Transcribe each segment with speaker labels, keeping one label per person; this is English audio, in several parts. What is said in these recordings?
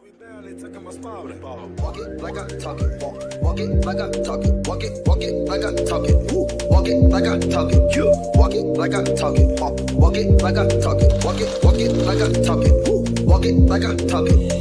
Speaker 1: Walk it like I talk it. Walk it like I talk it. Walk it like I talk it. Walk it like I talk it. Walk it like I talk it. Walk it like I talk it. Walk it like I talk it. Walk it like I talk it.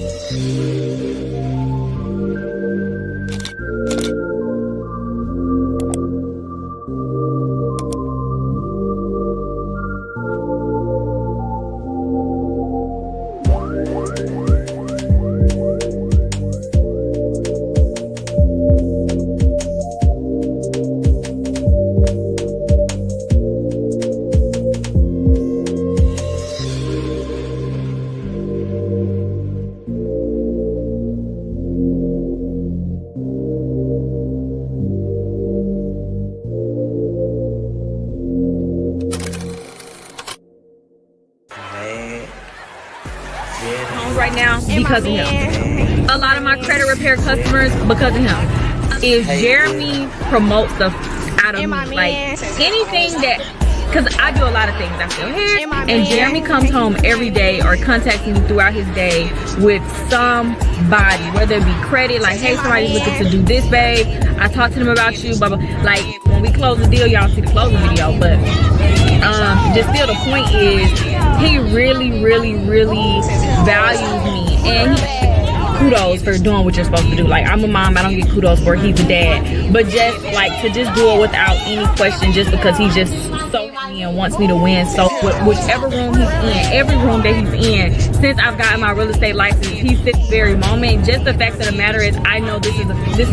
Speaker 2: Right now because of him. A lot of my credit repair customers because of him. If Jeremy promotes stuff out of me, like anything that, because I do a lot of things out here, and Jeremy comes home every day or contacts me throughout his day with somebody, whether it be credit, like, hey, somebody's looking to do this, babe. I talked to them about you, blah, blah. Like, when we close the deal, y'all see the closing video, but just still the point is, he really, really, really values me, and kudos for doing what you're supposed to do. Like, I'm a mom, I don't get kudos for it. He's a dad, but just like to just do it without any question, just because he's just so me and wants me to win. So whichever room he's in, every room that he's in, since I've gotten my real estate license, he's this very moment. Just the fact of the matter is, I know this is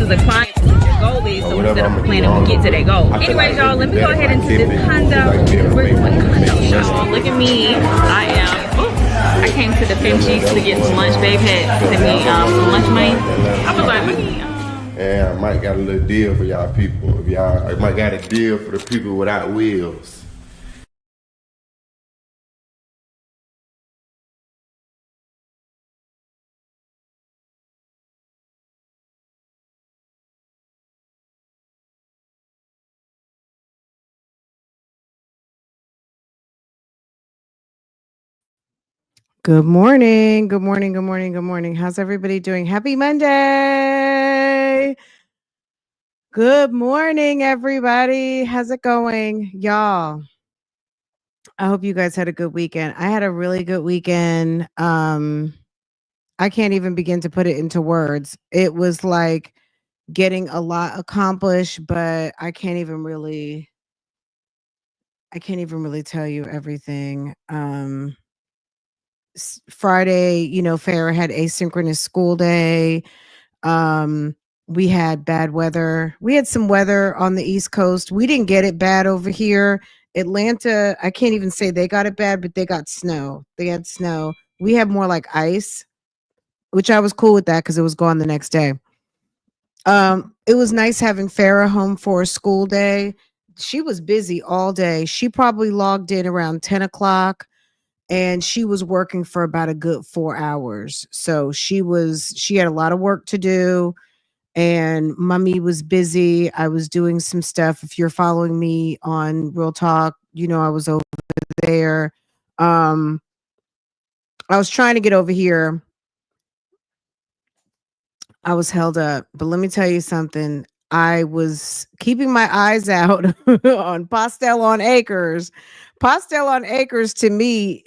Speaker 2: a client. Goal is, so instead of planning, we get to that goal. Anyways, y'all, let me go ahead into this condo. We're going condo, y'all. Look at me. I came to the Femcheeks to get some lunch. Babe had sent me some lunch money. I was like,
Speaker 3: and I might got a little deal for y'all people. If y'all, I might got a deal for the people without wheels.
Speaker 4: Good morning. Good morning. Good morning. Good morning. How's everybody doing? Happy Monday. Good morning, everybody. How's it going? Y'all, I hope you guys had a good weekend. I had a really good weekend. I can't even begin to put it into words. It was like getting a lot accomplished, but I can't even really tell you everything. Friday, Farrah had asynchronous school day. We had bad weather. We had some weather on the East Coast. We didn't get it bad over here. Atlanta, I can't even say they got it bad, but they got snow. They had snow. We had more like ice, which I was cool with that because it was gone the next day. It was nice having Farrah home for a school day. She was busy all day. She probably logged in around 10 o'clock. And she was working for about a good 4 hours. So she had a lot of work to do, and mommy was busy. I was doing some stuff. If you're following me on Real Talk, I was over there. I was trying to get over here. I was held up, but let me tell you something. I was keeping my eyes out on Pastel on Acres. Pastel on Acres to me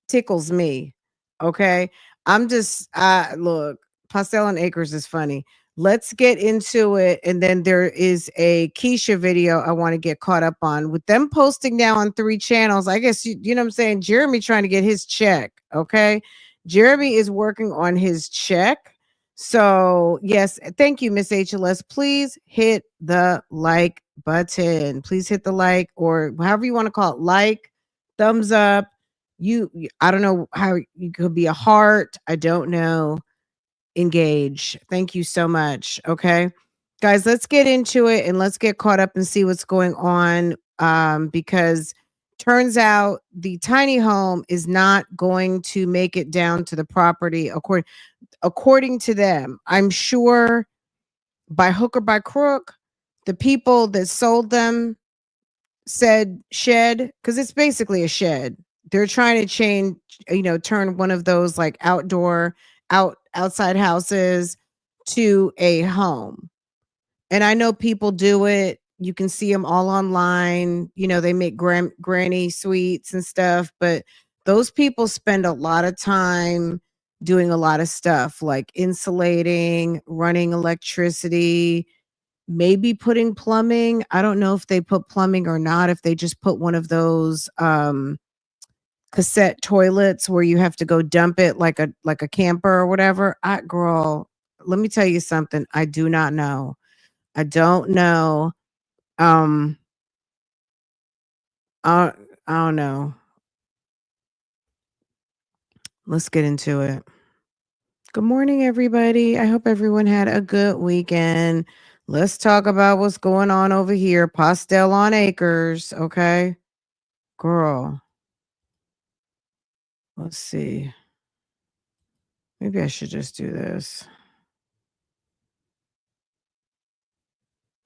Speaker 4: tickles me. Okay. I'm just look, Pastel on Acres is funny. Let's get into it. And then there is a Keisha video I want to get caught up on with them posting now on 3 channels. I guess you know what I'm saying? Jeremy trying to get his check. Okay. Jeremy is working on his check. So, yes, thank you, Miss HLS. Please hit the like button. Please hit the like, or however you want to call it, like, thumbs up. I don't know how you could be a heart. I don't know. Engage. Thank you so much. Okay, guys, let's get into it and let's get caught up and see what's going on. Because turns out the tiny home is not going to make it down to the property according to them. I'm sure by hook or by crook, the people that sold them said shed, because it's basically a shed. They're trying to turn one of those like outdoor outside houses to a home. And I know people do it. You can see them all online. You know, they make granny suites and stuff, but those people spend a lot of time doing a lot of stuff like insulating, running electricity, maybe putting plumbing. I don't know if they put plumbing or not, if they just put one of those cassette toilets where you have to go dump it like a camper or whatever. Girl, let me tell you something. I do not know. I don't know. Um, I don't know. Let's get into it. Good morning, everybody. I hope everyone had a good weekend. Let's talk about what's going on over here. Pastel on Acres, okay? Girl, let's see. Maybe I should just do this.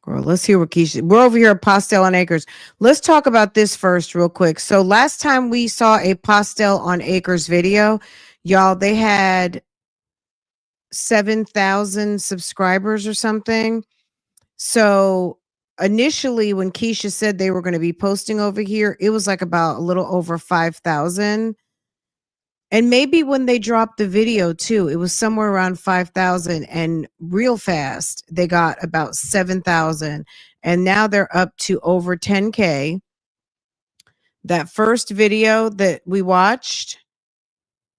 Speaker 4: Girl, let's hear what Keisha. We're over here at Pastel on Acres. Let's talk about this first, real quick. So last time we saw a Pastel on Acres video, y'all, they had 7,000 subscribers or something. So initially, when Keisha said they were going to be posting over here, it was like about a little over 5,000. And maybe when they dropped the video too, it was somewhere around 5,000, and real fast, they got about 7,000. And now they're up to over 10K. That first video that we watched,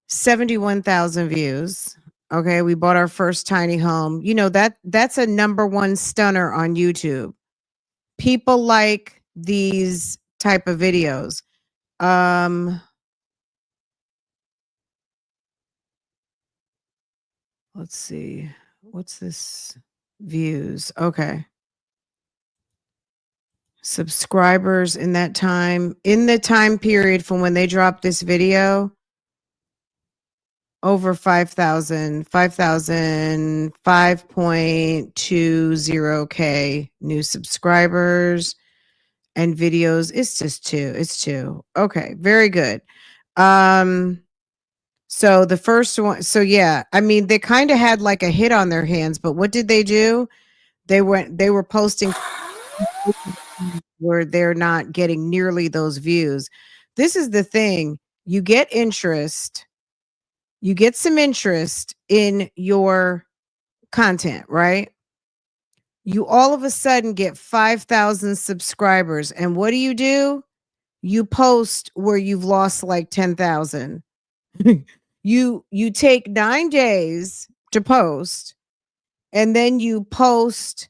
Speaker 4: 71,000 views. Okay, we bought our first tiny home. You know, that's a #1 stunner on YouTube. People like these type of videos. Let's see. What's this? Views. Okay. Subscribers in that time, in the time period from when they dropped this video, over 5,000, 5.20K new subscribers and videos. It's just two. It's two. Okay. Very good. So the first one, so yeah, I mean, they kind of had like a hit on their hands, but what did they do? They were posting where they're not getting nearly those views. This is the thing. You get interest, you get some interest in your content, right? You all of a sudden get 5,000 subscribers. And what do? You post where you've lost like 10,000. You take 9 days to post, and then you post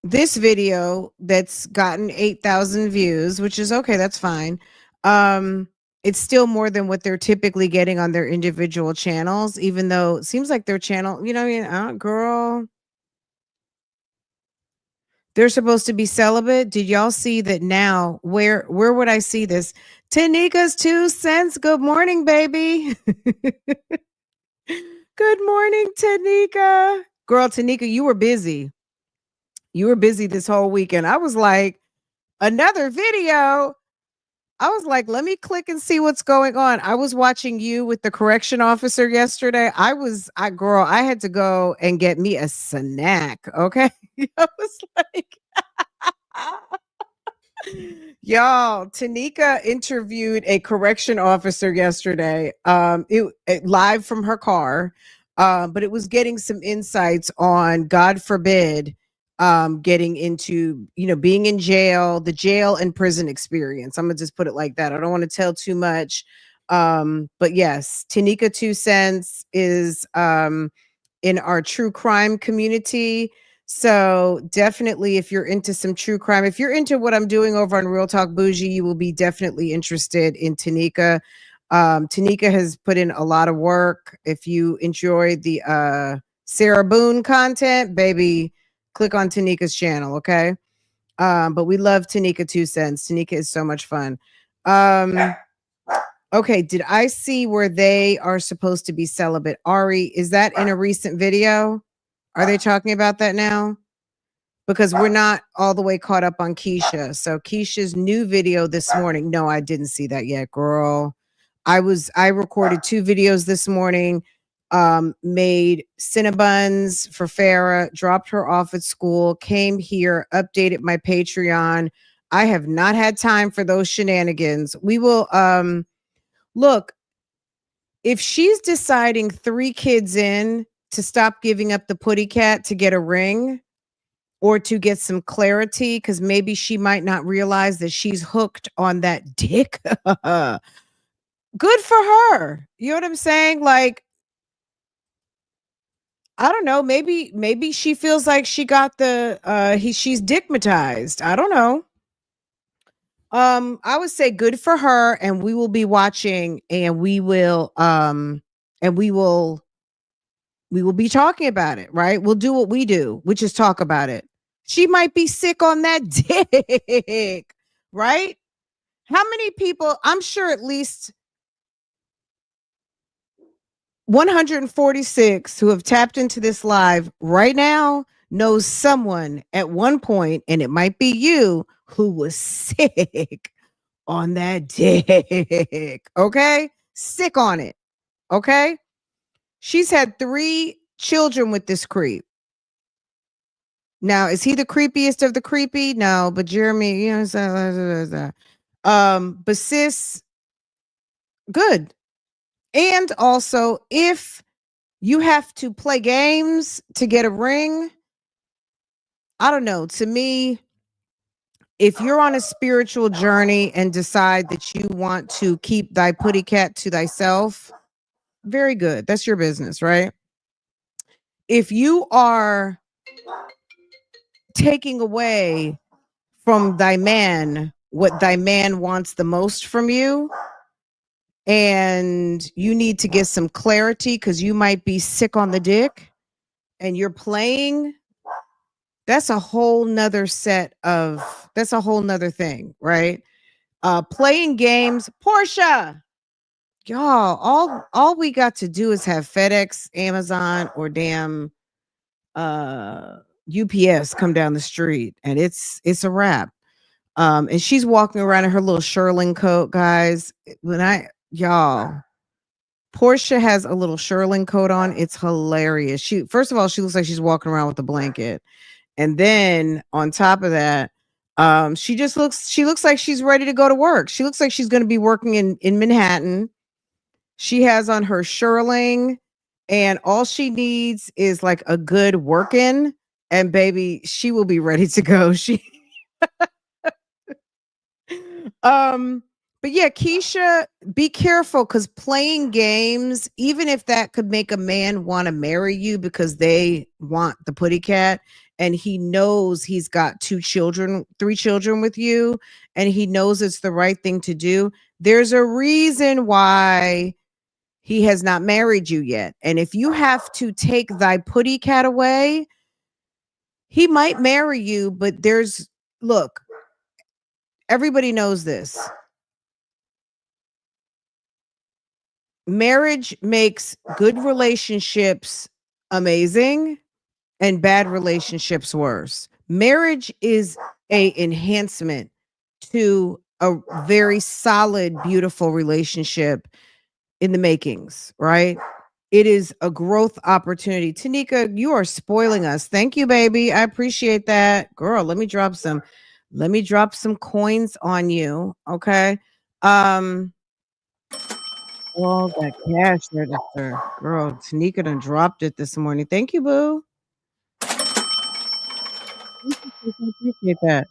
Speaker 4: this video that's gotten 8,000 views, which is okay, that's fine. It's still more than what they're typically getting on their individual channels, even though it seems like their channel, you know what I mean? Girl, they're supposed to be celibate. Did y'all see that now? Where would I see this? Tanika's 2 cents. Good morning, baby. Good morning, Tanika. Girl, Tanika, you were busy. You were busy this whole weekend. I was like, another video. I was like, let me click and see what's going on. I was watching you with the correction officer yesterday. I had to go and get me a snack. Okay. I was like, y'all, Tanika interviewed a correction officer yesterday. It live from her car. But it was getting some insights on, God forbid, getting into, being in jail, the jail and prison experience. I'm gonna just put it like that. I don't want to tell too much. But yes, Tanika 2 cents is in our true crime community. So definitely, if you're into some true crime, if you're into what I'm doing over on Real Talk Bougie, you will be definitely interested in Tanika. Tanika has put in a lot of work. If you enjoy the Sarah Boone content, baby, click on Tanika's channel, okay? But we love Tanika 2 cents. Tanika is so much fun. Okay, did I see where they are supposed to be celibate? Ari, is that in a recent video? Are they talking about that now? Because we're not all the way caught up on Keisha. So Keisha's new video this morning. No, I didn't see that yet, girl. I recorded 2 videos this morning, made Cinnabons for Farah, dropped her off at school, came here, updated my Patreon. I have not had time for those shenanigans. We will look, if she's deciding 3 kids in to stop giving up the putty cat to get a ring or to get some clarity, because maybe she might not realize that she's hooked on that dick. Good for her. You know what I'm saying? Like, I don't know. Maybe she feels like she got the she's digmatized. I don't know. I would say good for her, and we will be watching, and we will be talking about it, right? We'll do what we do, which is talk about it. She might be sick on that dick, right? How many people? I'm sure at least 146 who have tapped into this live right now knows someone at one point, and it might be you, who was sick on that dick. Okay? Sick on it. Okay? She's had 3 children with this creep. Now, is he the creepiest of the creepy? No, but Jeremy, you know, but sis, good. And also, if you have to play games to get a ring, I don't know. To me, if you're on a spiritual journey and decide that you want to keep thy putty cat to thyself, very good. That's your business, right? If you are taking away from thy man what thy man wants the most from you, and you need to get some clarity because you might be sick on the dick and you're playing, that's a whole nother that's a whole nother thing, right? Playing games, Portia, y'all, all we got to do is have FedEx, Amazon, or damn UPS come down the street, and it's a wrap. And she's walking around in her little shearling coat, guys. Y'all, Portia has a little shearling coat on. It's hilarious. First of all, she looks like she's walking around with a blanket. And then on top of that, she looks like she's ready to go to work. She looks like she's going to be working in Manhattan. She has on her shearling, and all she needs is like a good work-in, and baby, she will be ready to go. But yeah, Keisha, be careful, because playing games, even if that could make a man want to marry you because they want the putty cat, and he knows he's got 3 children with you, and he knows it's the right thing to do, there's a reason why he has not married you yet. And if you have to take thy putty cat away, he might marry you, but look, everybody knows this. Marriage makes good relationships amazing and bad relationships worse. Marriage is an enhancement to a very solid, beautiful relationship in the makings, right? It is a growth opportunity. Tanika, you are spoiling us. Thank you, baby. I appreciate that. Girl, let me drop some coins on you. Okay. All that cash register. Girl, Tanika done dropped it this morning. Thank you, boo. I appreciate that.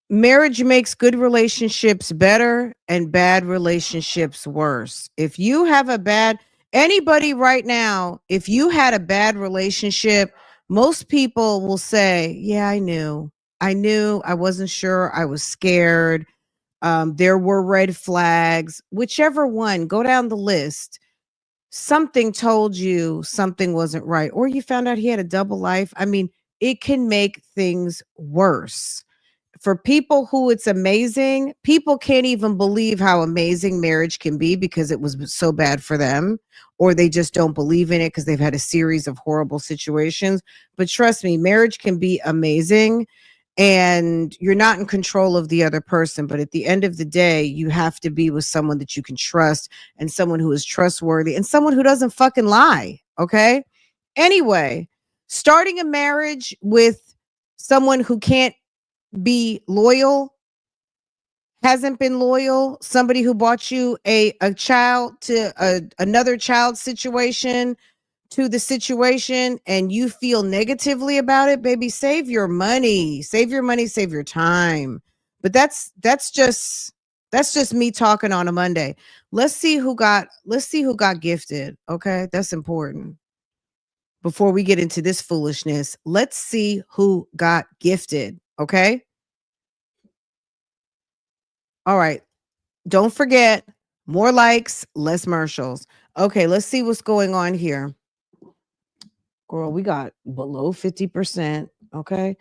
Speaker 4: Marriage makes good relationships better and bad relationships worse. If you have anybody right now, if you had a bad relationship, most people will say, yeah, I knew, I wasn't sure, I was scared. There were red flags, whichever one, go down the list. Something told you something wasn't right, or you found out he had a double life. I mean, it can make things worse. For people who it's amazing, people can't even believe how amazing marriage can be because it was so bad for them, or they just don't believe in it because they've had a series of horrible situations. But trust me, marriage can be amazing. and you're not in control of the other person. But at the end of the day, you have to be with someone that you can trust, and someone who is trustworthy, and someone who doesn't fucking lie. Okay. Anyway, starting a marriage with someone who can't be loyal, hasn't been loyal, somebody who bought you a child to another child situation, to the situation, and you feel negatively about it, baby, save your money, save your time. But that's just me talking on a Monday. Let's see who got gifted. Okay, that's important. Before we get into this foolishness, let's see who got gifted. Okay. All right. Don't forget, more likes, less commercials. Okay, let's see what's going on here. Girl, we got below 50%. Okay.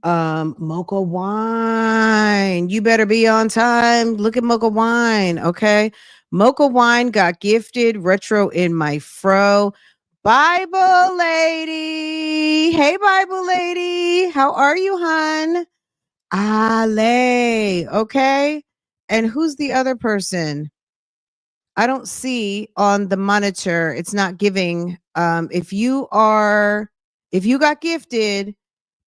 Speaker 4: Mocha wine. You better be on time. Look at Mocha wine. Okay. Mocha wine got gifted retro in my fro. Bible lady. Hey, Bible lady. How are you, hon? Ale. Okay. And who's the other person? I don't see on the monitor. It's not giving. If you got gifted,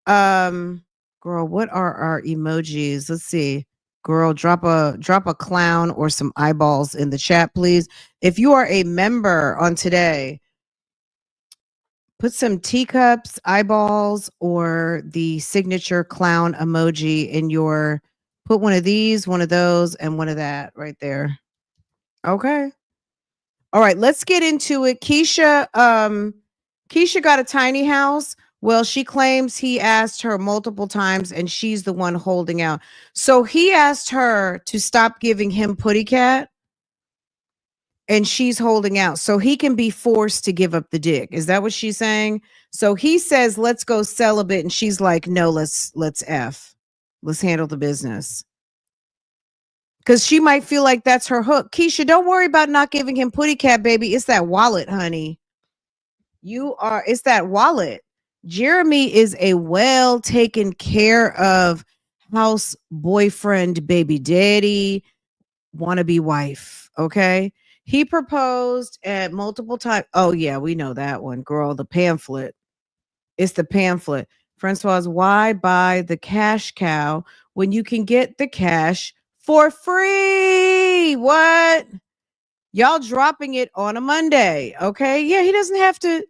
Speaker 4: girl, what are our emojis? Let's see. Girl, drop a clown or some eyeballs in the chat, please. If you are a member on today, put some teacups, eyeballs, or the signature clown emoji in your, put one of these, one of those, and one of that right there. Okay. All right, let's get into it. Keisha got a tiny house. Well, she claims he asked her multiple times and she's the one holding out. So he asked her to stop giving him Putty Cat and she's holding out. So he can be forced to give up the dick. Is that what she's saying? So he says, let's go celibate. And she's like, no, let's F. Let's handle the business. Because she might feel like that's her hook. Keisha, don't worry about not giving him Putty Cat, baby. It's that wallet, honey. It's that wallet. Jeremy is a well taken care of house boyfriend, baby daddy, wannabe wife. Okay. He proposed at multiple times. Oh, yeah, we know that one, girl. The pamphlet. It's the pamphlet. Francoise, why buy the cash cow when you can get the cash for free? What? Y'all dropping it on a Monday. Okay. Yeah, he doesn't have to.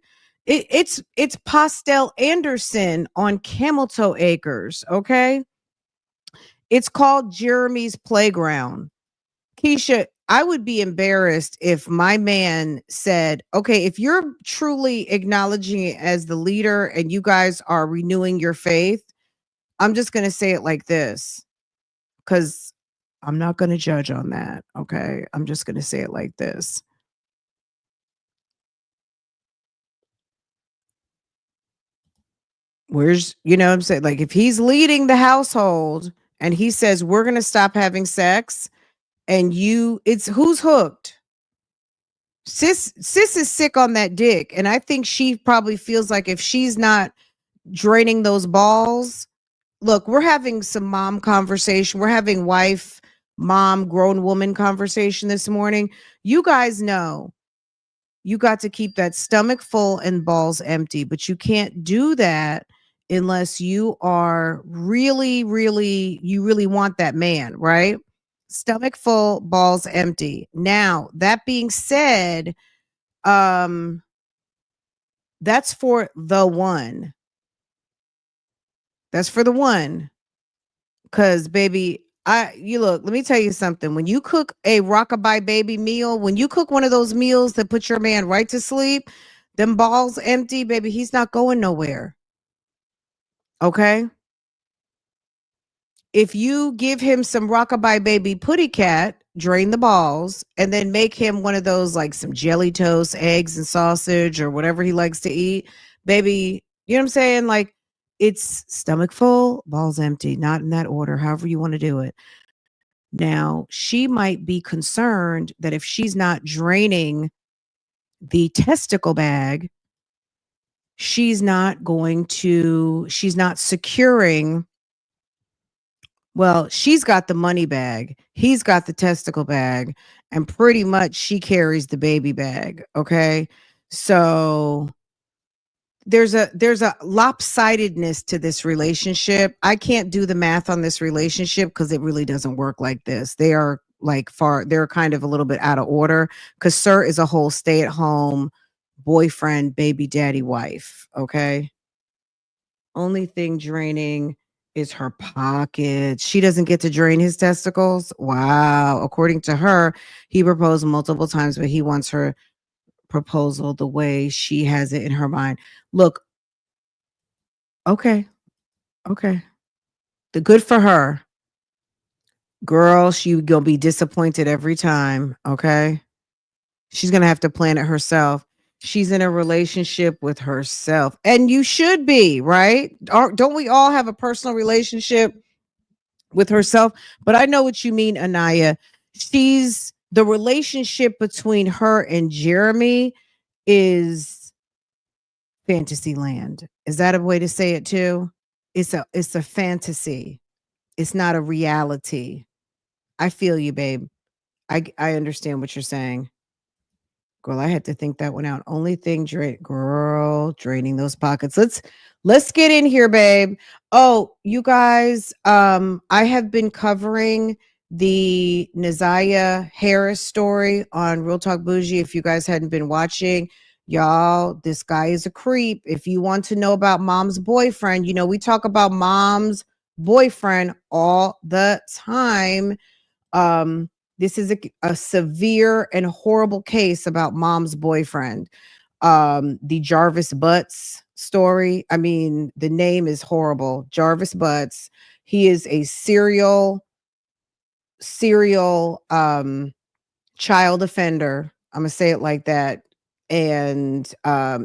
Speaker 4: It's Pastel Anderson on Camel Toe Acres. Okay. It's called Jeremy's Playground. Keisha, I would be embarrassed if my man said, okay, if you're truly acknowledging it as the leader and you guys are renewing your faith, I'm just going to say it like this, because I'm not going to judge on that. Okay. I'm just going to say it like this. Where's, you know what I'm saying? Like if he's leading the household and he says, we're going to stop having sex, and it's who's hooked? Sis is sick on that dick. And I think she probably feels like if she's not draining those balls, look, we're having some mom conversation. We're having wife, mom, grown woman conversation this morning. You guys know you got to keep that stomach full and balls empty, but you can't do that unless you are really, really, you really want that man, right? Stomach full, balls empty. Now, that being said, that's for the one. That's for the one. Cause baby, you look, let me tell you something. When you cook a rockabye baby meal, when you cook one of those meals that put your man right to sleep, them balls empty, baby, he's not going nowhere. Okay. If you give him some rockabye baby Putty Cat, drain the balls, and then make him one of those, like some jelly toast, eggs and sausage or whatever he likes to eat, baby, you know what I'm saying? Like, it's stomach full, balls empty, not in that order, however you want to do it. Now, she might be concerned that if she's not draining the testicle bag, she's not securing Well, she's got the money bag. He's got the testicle bag. And pretty much she carries the baby bag. Okay. So there's a lopsidedness to this relationship. I can't do the math on this relationship because it really doesn't work like this. They are like they're kind of a little bit out of order because Sir is a whole stay-at-home boyfriend, baby daddy, wife. Okay. Only thing draining is her pockets. She doesn't get to drain his testicles. Wow. According to her, he proposed multiple times, but he wants her proposal the way she has it in her mind. Look, okay. Okay. The good for her. Girl, she gonna be disappointed every time. Okay. She's gonna have to plan it herself. She's in a relationship with herself. And you should be, right? Don't we all have a personal relationship with herself? But I know what you mean, Anaya. She's the relationship between her and Jeremy is fantasy land. Is that a way to say it too? It's a fantasy. It's not a reality. I feel you, babe. I understand what you're saying. Girl, I had to think that one out. Only thing draining those pockets. Let's get in here, babe. Oh, you guys, I have been covering the Naziah Harris story on Real Talk Bougie. If you guys hadn't been watching, y'all, this guy is a creep. If you want to know about mom's boyfriend, you know, we talk about mom's boyfriend all the time. This is a severe and horrible case about mom's boyfriend. The Jarvis Butts story. I mean, the name is horrible. Jarvis Butts. He is a serial child offender. I'm gonna say it like that. And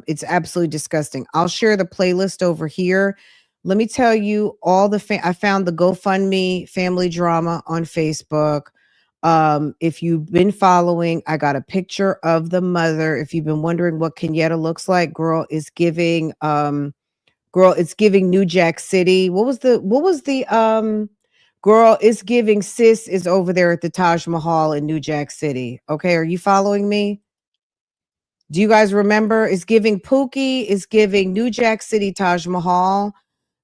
Speaker 4: it's absolutely disgusting. I'll share the playlist over here. Let me tell you all I found the GoFundMe family drama on Facebook. If you've been following, I got a picture of the mother. If you've been wondering what Kenyatta looks like, girl, it's giving New Jack City. What was the girl, it's giving sis is over there at the Taj Mahal in New Jack City. Okay, are you following me? Do you guys remember? It's giving Pookie, it's giving New Jack City Taj Mahal.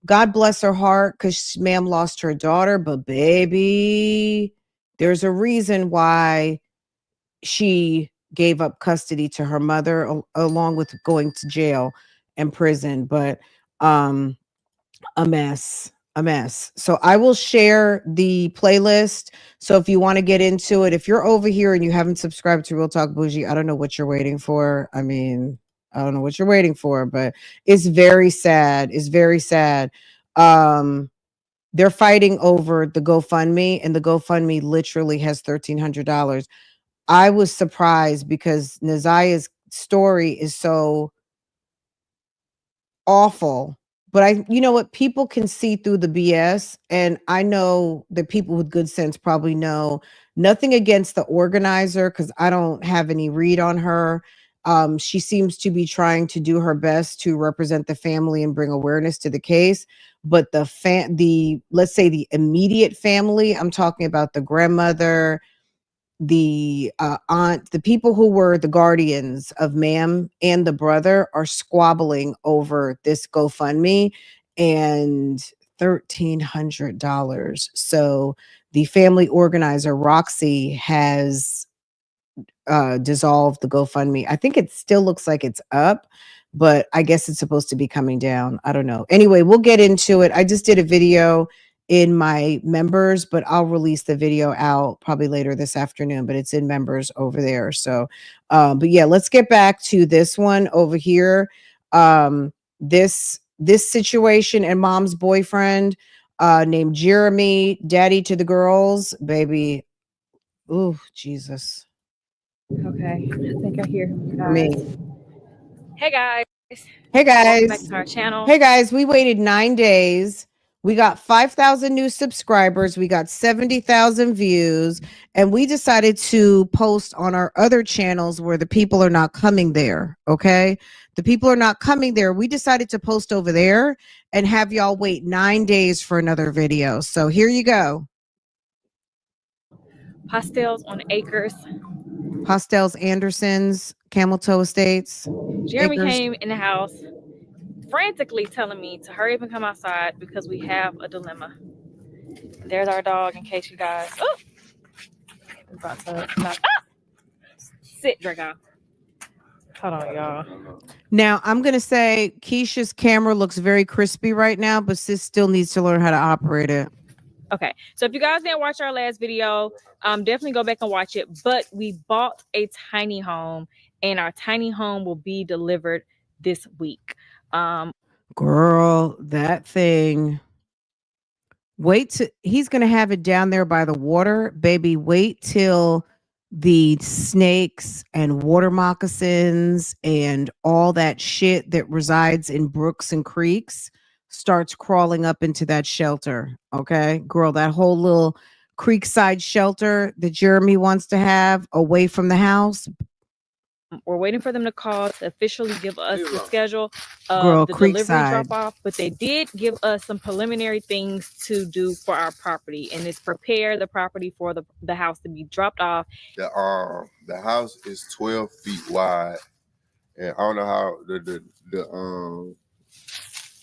Speaker 4: God bless her heart, because ma'am lost her daughter, but baby, there's a reason why she gave up custody to her mother along with going to jail and prison. But a mess. So I will share the playlist. So if you want to get into it, if you're over here and you haven't subscribed to Real Talk Bougie, I don't know what you're waiting for. I mean, I don't know what you're waiting for, but it's very sad. It's very sad. They're fighting over the GoFundMe, and the GoFundMe literally has $1,300. I was surprised because Naziah's story is so awful. But you know what? People can see through the BS. And I know that people with good sense probably know. Nothing against the organizer, because I don't have any read on her. She seems to be trying to do her best to represent the family and bring awareness to the case. But let's say the immediate family, I'm talking about the grandmother, the aunt, the people who were the guardians of ma'am and the brother are squabbling over this GoFundMe and $1,300. So the family organizer, Roxy, has dissolved the GoFundMe. I think it still looks like it's up, but I guess it's supposed to be coming down. I don't know. Anyway, we'll get into it. I just did a video in my members, but I'll release the video out probably later this afternoon, but it's in members over there. So, but yeah, let's get back to this one over here. This situation and mom's boyfriend, named Jeremy, daddy to the girls, baby. Ooh, Jesus.
Speaker 2: Okay, I think I hear
Speaker 4: Me.
Speaker 2: Hey guys.
Speaker 4: Hey
Speaker 2: Welcome back
Speaker 4: guys.
Speaker 2: to our channel.
Speaker 4: Hey guys, we waited 9 days. We got 5,000 new subscribers. We got 70,000 views. And we decided to post on our other channels where the people are not coming there. Okay. The people are not coming there. We decided to post over there. and have y'all wait 9 days for another video. So here you go.
Speaker 2: Pastels on Acres.
Speaker 4: Pastels Anderson's, Camel Toe Estates.
Speaker 2: Jeremy
Speaker 4: Acres.
Speaker 2: came in the house frantically telling me to hurry up and come outside because we have a dilemma. There's our dog in case you guys. Oh! About to knock. Ah! Sit, Draco. Hold on, y'all.
Speaker 4: Now, I'm going to say Keisha's camera looks very crispy right now, but sis still needs to learn how to operate it.
Speaker 2: Okay, so if you guys didn't watch our last video, definitely go back and watch it. But we bought a tiny home, and our tiny home will be delivered this week.
Speaker 4: Girl, that thing. He's going to have it down there by the water. Baby, wait till the snakes and water moccasins and all that shit that resides in brooks and creeks starts crawling up into that shelter. Okay, girl, that whole little creekside shelter that Jeremy wants to have away from the house.
Speaker 2: We're waiting for them to call to officially give us the schedule of
Speaker 4: Girl,
Speaker 2: the delivery
Speaker 4: Creekside.
Speaker 2: drop off, but they did give us some preliminary things to do for our property, and it's prepare the property for the house to be dropped off.
Speaker 3: The house is 12 feet wide, and I don't know how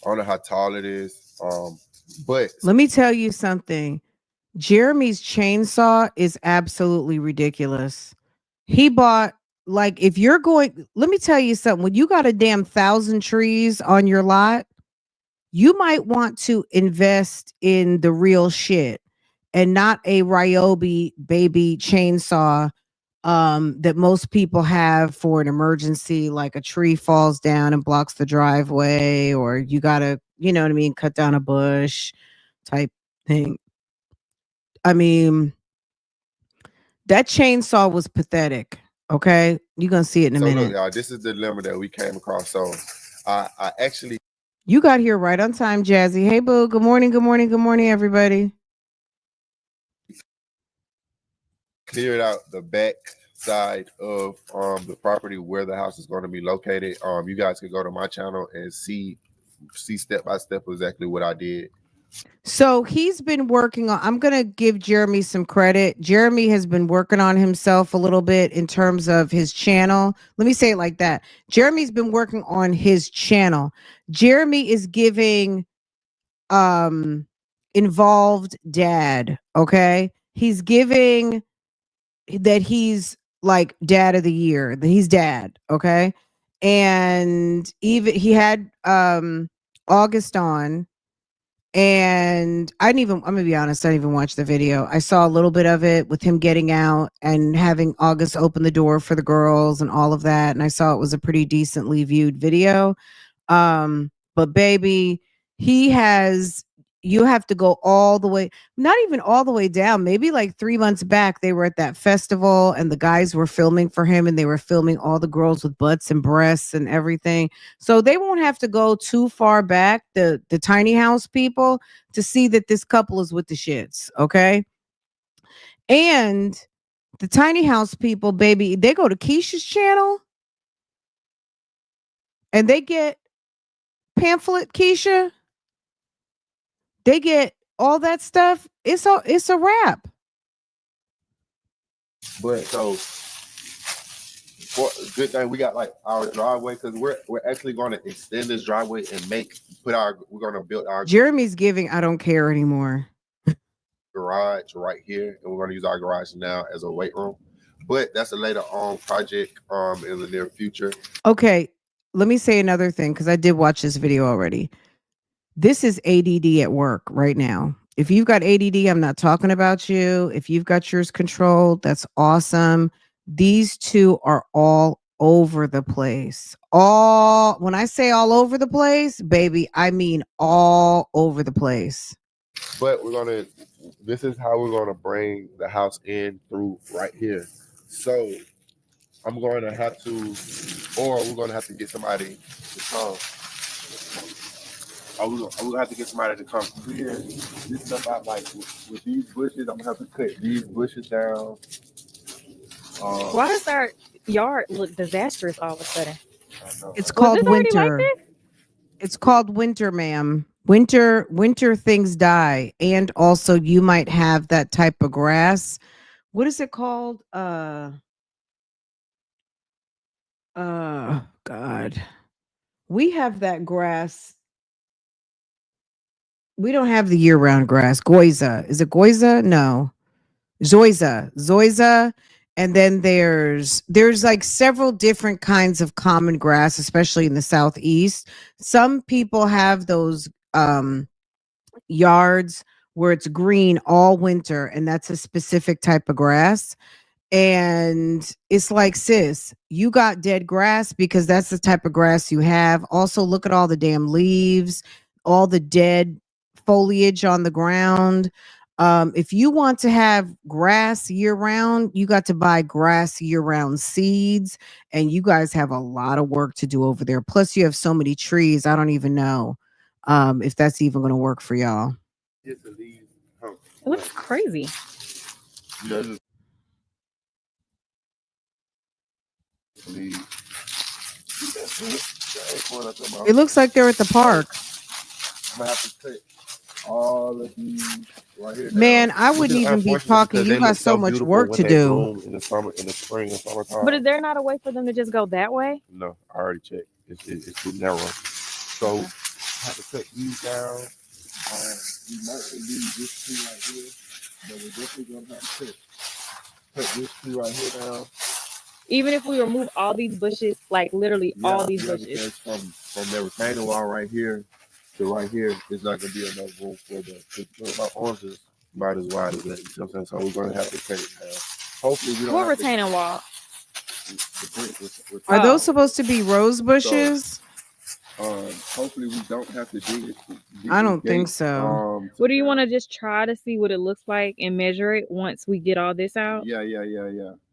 Speaker 3: I don't know how tall it is. But
Speaker 4: let me tell you something. Jeremy's chainsaw is absolutely ridiculous. He bought, like, if you're going, let me tell you something. When you got a damn 1,000 trees on your lot, you might want to invest in the real shit and not a Ryobi baby chainsaw that most people have for an emergency, like a tree falls down and blocks the driveway, or you gotta, you know what I mean, cut down a bush type thing. I mean, that chainsaw was pathetic. Okay, you're gonna see it in a minute.
Speaker 3: Look, y'all, this is the dilemma that we came across. So I actually,
Speaker 4: you got here right on time, Jazzy. Hey boo, good morning, good morning, good morning, everybody.
Speaker 3: Cleared out the back side of the property where the house is going to be located. You guys can go to my channel and see step by step exactly what I did.
Speaker 4: So he's been working on, I'm going to give Jeremy some credit. Jeremy has been working on himself a little bit in terms of his channel. Let me say it like that. Jeremy's been working on his channel. Jeremy is giving involved dad, okay? He's giving that he's like dad of the year, that he's dad, okay? And even he had August on. And I'm gonna be honest, I didn't even watch the video. I saw a little bit of it with him getting out and having August open the door for the girls and all of that. And I saw it was a pretty decently viewed video. But baby, you have to go all the way, not even all the way down. Maybe like 3 months back, they were at that festival and the guys were filming for him and they were filming all the girls with butts and breasts and everything. So they won't have to go too far back, the tiny house people, to see that this couple is with the shits. Okay. And the tiny house people, baby, they go to Keisha's channel and they get pamphlet Keisha. They get all that stuff. It's a wrap.
Speaker 3: But so, good thing we got like our driveway, because we're actually going to extend this driveway and we're going to build our
Speaker 4: Jeremy's giving I don't care anymore
Speaker 3: garage right here, and we're going to use our garage now as a weight room. But that's a later on project in the near future. Okay,
Speaker 4: let me say another thing, because I did watch this video already. This is ADD at work right now. If you've got ADD, I'm not talking about you. If you've got yours controlled, that's awesome. These two are all over the place. When I say all over the place, baby, I mean all over the place.
Speaker 3: But this is how we're going to bring the house in through right here. So I'm going to have to, or we're going to have to get somebody to come. We're gonna have to get somebody to come clear this stuff out. Like with these bushes, I'm gonna have to cut these bushes down.
Speaker 2: Why does our yard look disastrous all of a sudden?
Speaker 4: It's called winter.
Speaker 2: Like
Speaker 4: it's called winter, ma'am. Winter things die, and also you might have that type of grass. What is it called? God. We have that grass. We don't have the year-round grass. Goiza. Is it Goiza? No. Zoysia. Zoysia. And then there's like several different kinds of common grass, especially in the southeast. Some people have those yards where it's green all winter, and that's a specific type of grass. And it's like, sis, you got dead grass because that's the type of grass you have. Also, look at all the damn leaves, all the dead foliage on the ground. If you want to have grass year round, you got to buy grass year round seeds. And you guys have a lot of work to do over there. Plus, you have so many trees. I don't even know if that's even going to work for y'all.
Speaker 3: Get the leaves.
Speaker 2: It looks crazy.
Speaker 4: It looks like they're at the park.
Speaker 3: I'm gonna have to cut all of these right here.
Speaker 4: Man, I wouldn't even be talking. You got so much work to do.
Speaker 3: In the summer, in the spring and summertime.
Speaker 2: But is there not a way for them to just go that way?
Speaker 3: No, I already checked. It's too narrow. So I have to cut these down. We might leave this tree right here, but we're definitely gonna have to cut this tree right here down.
Speaker 2: Even if we remove all these bushes, like literally all these bushes.
Speaker 3: From the retaining wall right here to right here, there's not gonna be enough room for my arms is about as wide as that. You know what I'm saying? So we're gonna have to cut it down. Hopefully we don't.
Speaker 2: What retaining wall?
Speaker 4: Are those supposed to be rose bushes?
Speaker 3: Hopefully we don't have to dig it.
Speaker 4: I don't think so.
Speaker 2: What do you want to just try to see what it looks like and measure it once we get all this out?
Speaker 3: Yeah.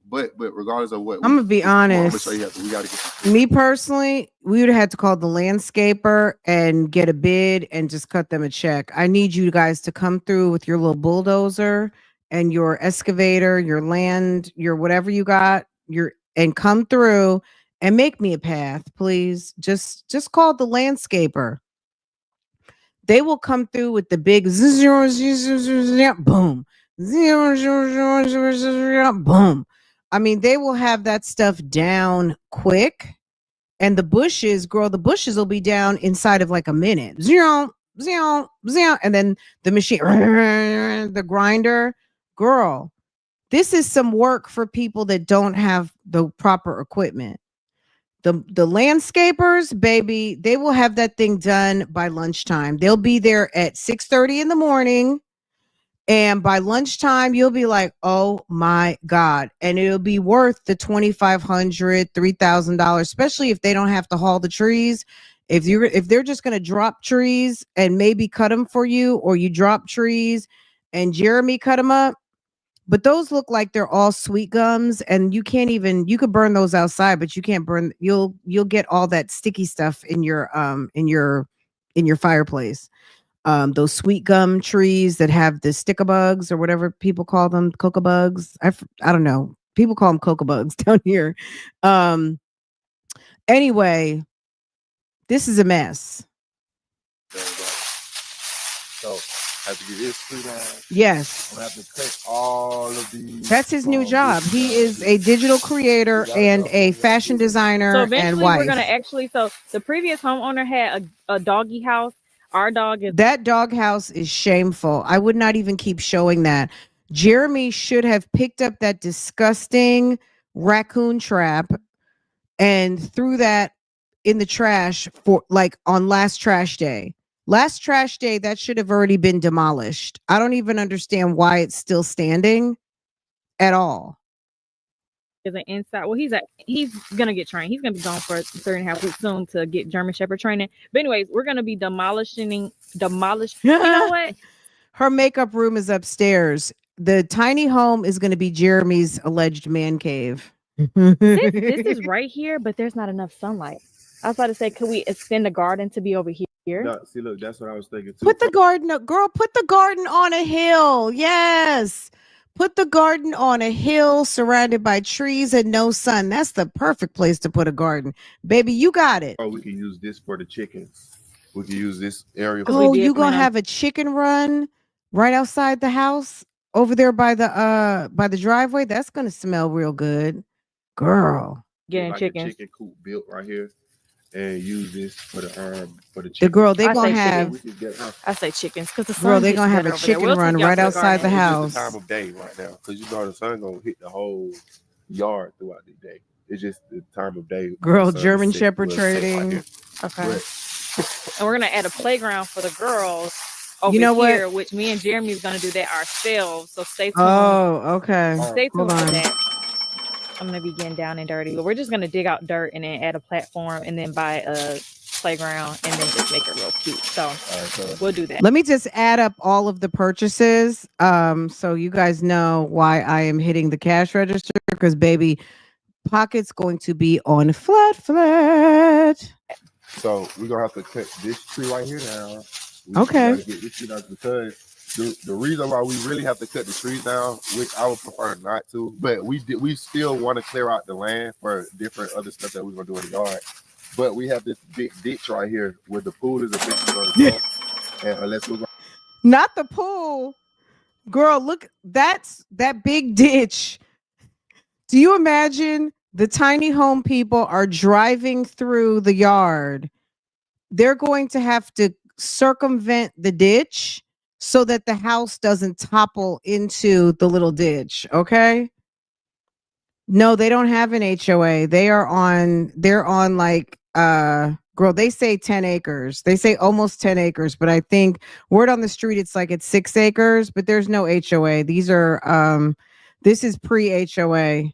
Speaker 3: But regardless of what,
Speaker 4: I'm gonna be honest.
Speaker 3: We gotta get
Speaker 4: me personally, we would have had to call the landscaper and get a bid and just cut them a check. I need you guys to come through with your little bulldozer and your excavator, your land, your whatever you got, and come through and make me a path, please. Just call the landscaper. They will come through with the big boom, boom. I mean, they will have that stuff down quick, and the bushes will be down inside of like a minute. And then the machine, the grinder, girl, this is some work for people that don't have the proper equipment. The landscapers, baby, they will have that thing done by lunchtime. They'll be there at 6:30 in the morning. And by lunchtime, you'll be like, oh my God. And it'll be worth the $2,500, $3,000, especially if they don't have to haul the trees. If they're just going to drop trees and maybe cut them for you, or you drop trees and Jeremy cut them up. But those look like they're all sweet gums, and you could burn those outside, but you can't burn. You'll get all that sticky stuff in your fireplace. Those sweet gum trees that have the sticker bugs or whatever people call them, cocoa bugs. I don't know. People call them cocoa bugs down here. Anyway, this is a mess.
Speaker 3: So I have to get this tree down.
Speaker 4: Yes.
Speaker 3: I have to cut all of these.
Speaker 4: That's his new job. He is a digital creator and a fashion designer.
Speaker 2: So eventually
Speaker 4: and wife.
Speaker 2: We're gonna so the previous homeowner had a doggy house. Our dog is
Speaker 4: that dog house is shameful. I would not even keep showing that. Jeremy should have picked up that disgusting raccoon trap and threw that in the trash for like on last trash day. Last trash day, that should have already been demolished. I don't even understand why it's still standing at all.
Speaker 2: Is an inside. Well, he's gonna get trained. He's gonna be gone for 3.5 weeks soon to get German Shepherd training. But anyways, we're gonna be demolishing. You know what?
Speaker 4: Her makeup room is upstairs. The tiny home is gonna be Jeremy's alleged man cave.
Speaker 2: This is right here, but there's not enough sunlight. I was about to say, could we extend the garden to be over here?
Speaker 3: No, see, look, that's what I was thinking too.
Speaker 4: Put the garden on a hill. Yes. Put the garden on a hill surrounded by trees and no sun. That's the perfect place to put a garden. Baby, you got it.
Speaker 3: Oh, we can use this for the chickens. We can use this area.
Speaker 2: we
Speaker 4: Oh,
Speaker 2: did
Speaker 4: you gonna
Speaker 2: plan on-
Speaker 4: have a chicken run right outside the house over there by the driveway? That's gonna smell real good, girl.
Speaker 2: getting
Speaker 3: like
Speaker 2: chickens.
Speaker 3: a chicken coop built right here, and use this for the
Speaker 4: The
Speaker 3: chicken.
Speaker 4: girl, they
Speaker 2: I
Speaker 4: gonna
Speaker 2: say
Speaker 4: have
Speaker 3: We can get
Speaker 2: I say chickens because the sun
Speaker 4: girl, they
Speaker 2: gets
Speaker 4: gonna have
Speaker 2: better
Speaker 4: a
Speaker 2: over there.
Speaker 4: chicken
Speaker 2: We'll
Speaker 4: run
Speaker 2: take y'all
Speaker 4: right
Speaker 2: to the
Speaker 4: outside the
Speaker 2: garden.
Speaker 3: It's just the
Speaker 4: house.
Speaker 3: time of day right now, because you know the sun gonna hit the whole yard throughout the day. It's just the time of day. when
Speaker 4: Girl,
Speaker 3: the sun
Speaker 4: German
Speaker 3: is set,
Speaker 4: Shepherd
Speaker 3: will set right
Speaker 4: trading.
Speaker 3: here.
Speaker 2: Okay.
Speaker 3: But
Speaker 2: And we're gonna add a playground for the girls over
Speaker 4: You know what?
Speaker 2: here, which me and Jeremy is gonna do that ourselves. So stay tuned.
Speaker 4: Oh, okay.
Speaker 2: Stay tuned
Speaker 4: Hold
Speaker 2: for
Speaker 4: on.
Speaker 2: that. I'm gonna be getting down and dirty, but we're just gonna dig out dirt and then add a platform and then buy a playground and then just make it real cute. So we'll do that.
Speaker 4: Let me just add up all of the purchases, so you guys know why I am hitting the cash register, because baby, pocket's going to be on flat.
Speaker 3: So we're gonna have to cut this tree right here down.
Speaker 4: Okay.
Speaker 3: Gotta get this tree down because the reason why we really have to cut the trees down, which I would prefer not to, but we still want to clear out the land for different other stuff that we're gonna do in the yard. But we have this big ditch right here where the pool is eventually gonna go. And unless we're gonna
Speaker 4: Not the pool. Girl, look, that's that big ditch. Do you imagine the tiny home people are driving through the yard? They're going to have to circumvent the ditch so that the house doesn't topple into the little ditch. Okay. No, they don't have an HOA. They're on like girl, they say 10 acres. They say almost 10 acres, but I think word on the street it's like it's 6 acres, but there's no HOA. These are this is pre-HOA.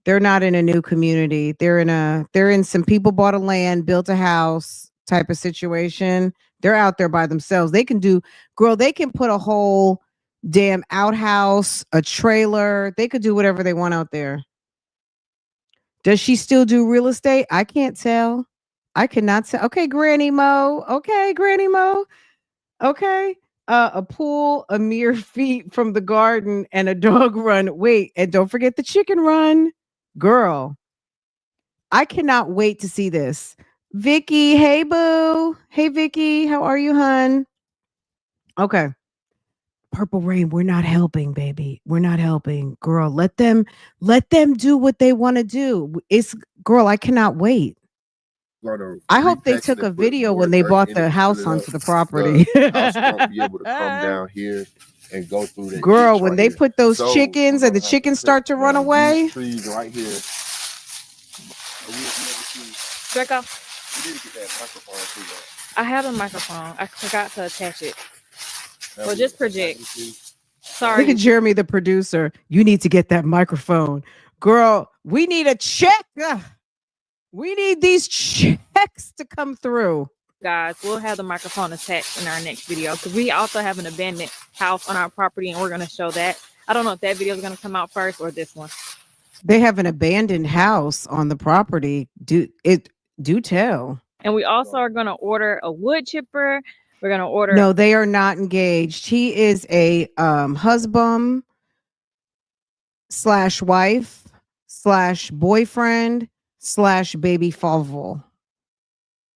Speaker 4: They're not in a new community. They're in some people bought a land, built a house type of situation. They're out there by themselves. They can put a whole damn outhouse, a trailer. They could do whatever they want out there. Does she still do real estate? I can't tell. I cannot tell. Okay, Granny Mo. Okay, Granny Mo. Okay. A pool, a mere feet from the garden, and a dog run. Wait, and don't forget the chicken run. Girl, I cannot wait to see this. Vicky, hey boo. Hey Vicky, how are you, hun? Okay. Purple Rain, we're not helping, baby. We're not helping. Girl, let them do what they want to do. Girl, I cannot wait. I hope they took a video when they bought the house onto the property.
Speaker 3: The house won't be able to come down here and go through that.
Speaker 4: Girl, when they put those
Speaker 3: So,
Speaker 4: chickens and the chickens start to run away.
Speaker 3: Trees right here.
Speaker 2: Draco,
Speaker 3: You need to get that microphone too, though.
Speaker 2: I have a microphone. I forgot to attach it.
Speaker 3: That
Speaker 2: Well,
Speaker 3: was-
Speaker 2: just project.
Speaker 4: Look
Speaker 2: Sorry.
Speaker 4: at Jeremy, the producer. You need to get that microphone. Girl, we need a check. We need these checks to come through.
Speaker 2: Guys, we'll have the microphone attached in our next video because we also have an abandoned house on our property and we're going to show that. I don't know if that video is going to come out first or this one.
Speaker 4: They have an abandoned house on the property. Do tell.
Speaker 2: And we also are going to order a wood chipper. We're going to order.
Speaker 4: No, they are not engaged. He is a husband / wife / boyfriend / baby father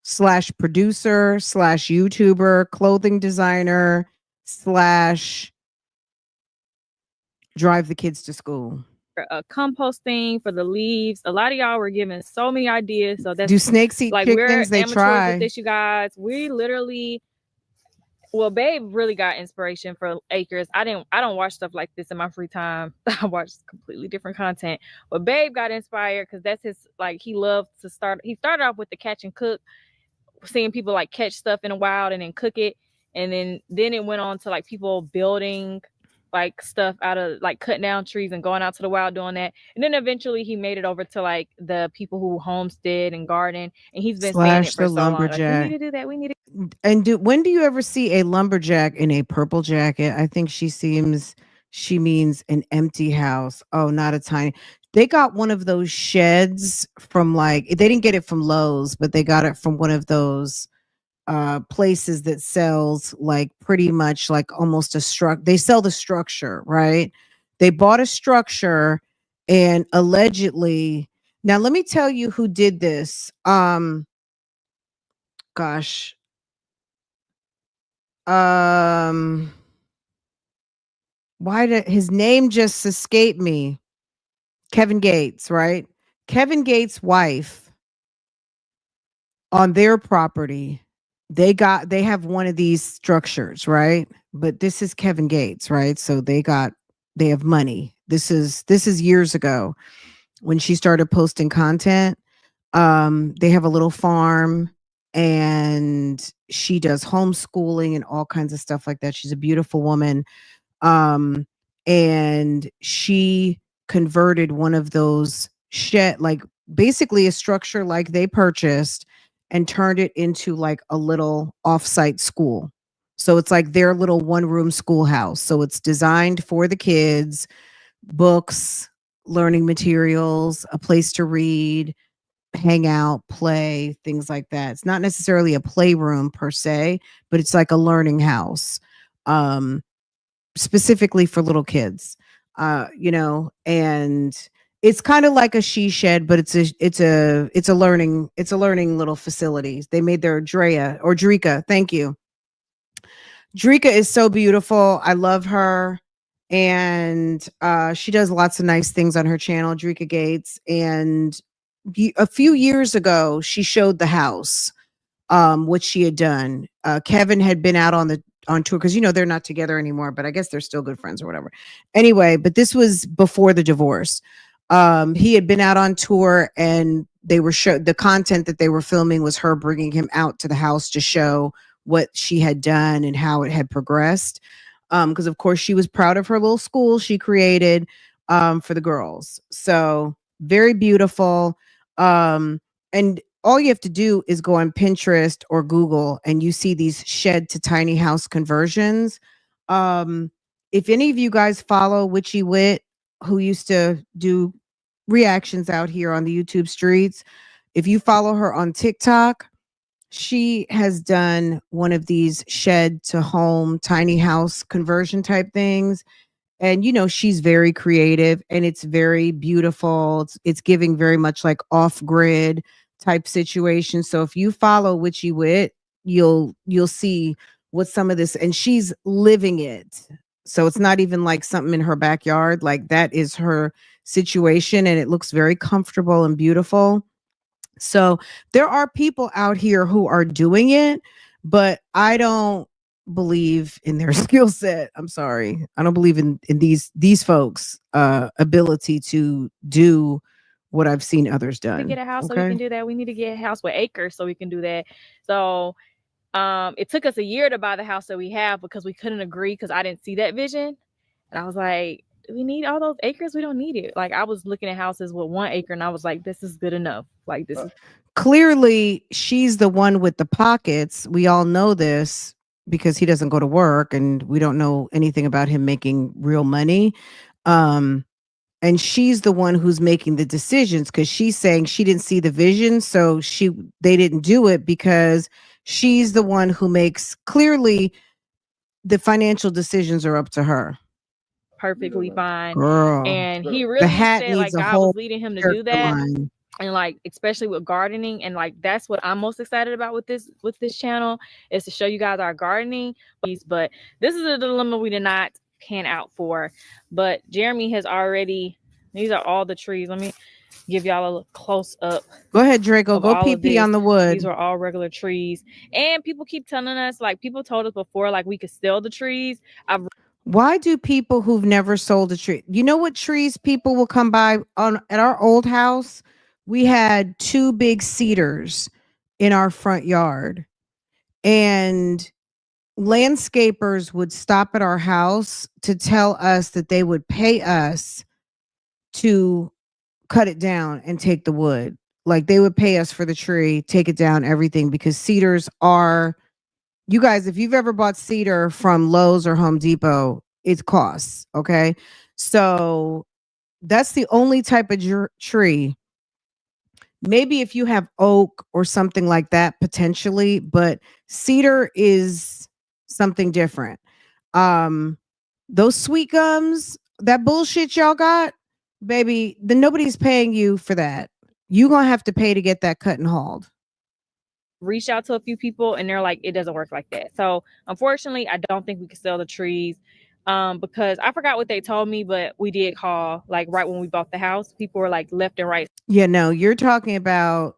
Speaker 4: / producer / YouTuber, clothing designer / drive the kids to school.
Speaker 2: Composting for the leaves. A lot of y'all were giving so many ideas. So that's
Speaker 4: Do snakes eat
Speaker 2: like
Speaker 4: chickens?
Speaker 2: we're
Speaker 4: They
Speaker 2: amateurs
Speaker 4: try.
Speaker 2: with this, you guys. We literally, well, Babe really got inspiration for acres. I don't watch stuff like this in my free time. I watch completely different content. But Babe got inspired because that's his, like, he loves to start. He started off with the catch and cook, seeing people like catch stuff in the wild and then cook it. And then it went on to like people building like stuff out of like cutting down trees and going out to the wild doing that. And then eventually he made it over to like the people who homestead and garden. And he's been saying it for so long. Like, we need to do that. We need to.
Speaker 4: And when do you ever see a lumberjack in a purple jacket? I think she means an empty house. Oh, not a tiny. They got one of those sheds from like, they didn't get it from Lowe's, but they got it from one of those places that sells like pretty much like almost they sell the structure, right? They bought a structure and allegedly, now let me tell you who did this. gosh. Why did his name just escape me? Kevin Gates, right? Kevin Gates' wife on their property, they have one of these structures, right? But this is Kevin Gates, right? So they have money. This is years ago when she started posting content. They have a little farm and she does homeschooling and all kinds of stuff like that. She's a beautiful woman. Um, and she converted one of those shed, like basically a structure like they purchased, and turned it into like a little offsite school. So it's like their little one room schoolhouse. So it's designed for the kids, books, learning materials, a place to read, hang out, play, things like that. It's not necessarily a playroom per se, but it's like a learning house. Um, Specifically for little kids. And it's kind of like a she shed, but it's a learning little facilities. They made their Drika. Thank you. Drika is so beautiful. I love her. And she does lots of nice things on her channel, Drika Gates. And a few years ago, she showed the house, what she had done. Kevin had been out on tour because they're not together anymore, but I guess they're still good friends or whatever. Anyway, but this was before the divorce. He had been out on tour and they were the content that they were filming was her bringing him out to the house to show what she had done and how it had progressed. Because of course she was proud of her little school she created for the girls. So very beautiful. And all you have to do is go on Pinterest or Google and you see these shed to tiny house conversions. If any of you guys follow Witchy Wit, who used to do reactions out here on the YouTube streets, if you follow her on TikTok, she has done one of these shed to home tiny house conversion type things. And she's very creative and it's very beautiful. It's giving very much like off grid type situation. So if you follow Witchy Wit, you'll see what some of this, and she's living it. So it's not even like something in her backyard. Like that is her situation and it looks very comfortable and beautiful. So there are people out here who are doing it, but I don't believe in their skill set. I'm sorry. I don't believe in these folks' ability to do what I've seen others done.
Speaker 2: To get a house so we can do that. We need to get a house with acres so we can do that. So it took us a year to buy the house that we have because we couldn't agree because I didn't see that vision. And I was like, do we need all those acres? We don't need it. Like I was looking at houses with 1 acre and I was like, this is good enough. Like this is
Speaker 4: clearly she's the one with the pockets. We all know this because he doesn't go to work and we don't know anything about him making real money. And she's the one who's making the decisions because she's saying she didn't see the vision. So they didn't do it because she's the one who makes clearly the financial decisions are up to her.
Speaker 2: Perfectly fine.
Speaker 4: Girl,
Speaker 2: and he really said like God was leading him to do that.
Speaker 4: Line.
Speaker 2: And like especially with gardening, and like that's what I'm most excited about with this channel is to show you guys our gardening. But this is a dilemma we did not pan out for. But Jeremy has already, these are all the trees. Let me give y'all a close up.
Speaker 4: Go ahead, Draco. Go pee on the wood.
Speaker 2: These are all regular trees. And people keep telling us, like people told us before, like we could sell the trees.
Speaker 4: Why do people who've never sold a tree, you know what trees people will come by at our old house? We had 2 big cedars in our front yard, and landscapers would stop at our house to tell us that they would pay us to cut it down and take the wood. Like they would pay us for the tree, take it down, everything, because cedars are, you guys, if you've ever bought cedar from Lowe's or Home Depot, it costs. Okay. So that's the only type of tree. Maybe if you have oak or something like that, potentially, but cedar is something different. Those sweet gums, that bullshit y'all got, baby, then nobody's paying you for that. You're gonna have to pay to get that cut and hauled.
Speaker 2: reached out to a few people and they're like, it doesn't work like that. So unfortunately, I don't think we can sell the trees. Because I forgot what they told me, but we did call like right when we bought the house. People were like left and right.
Speaker 4: Yeah, no, they're talking about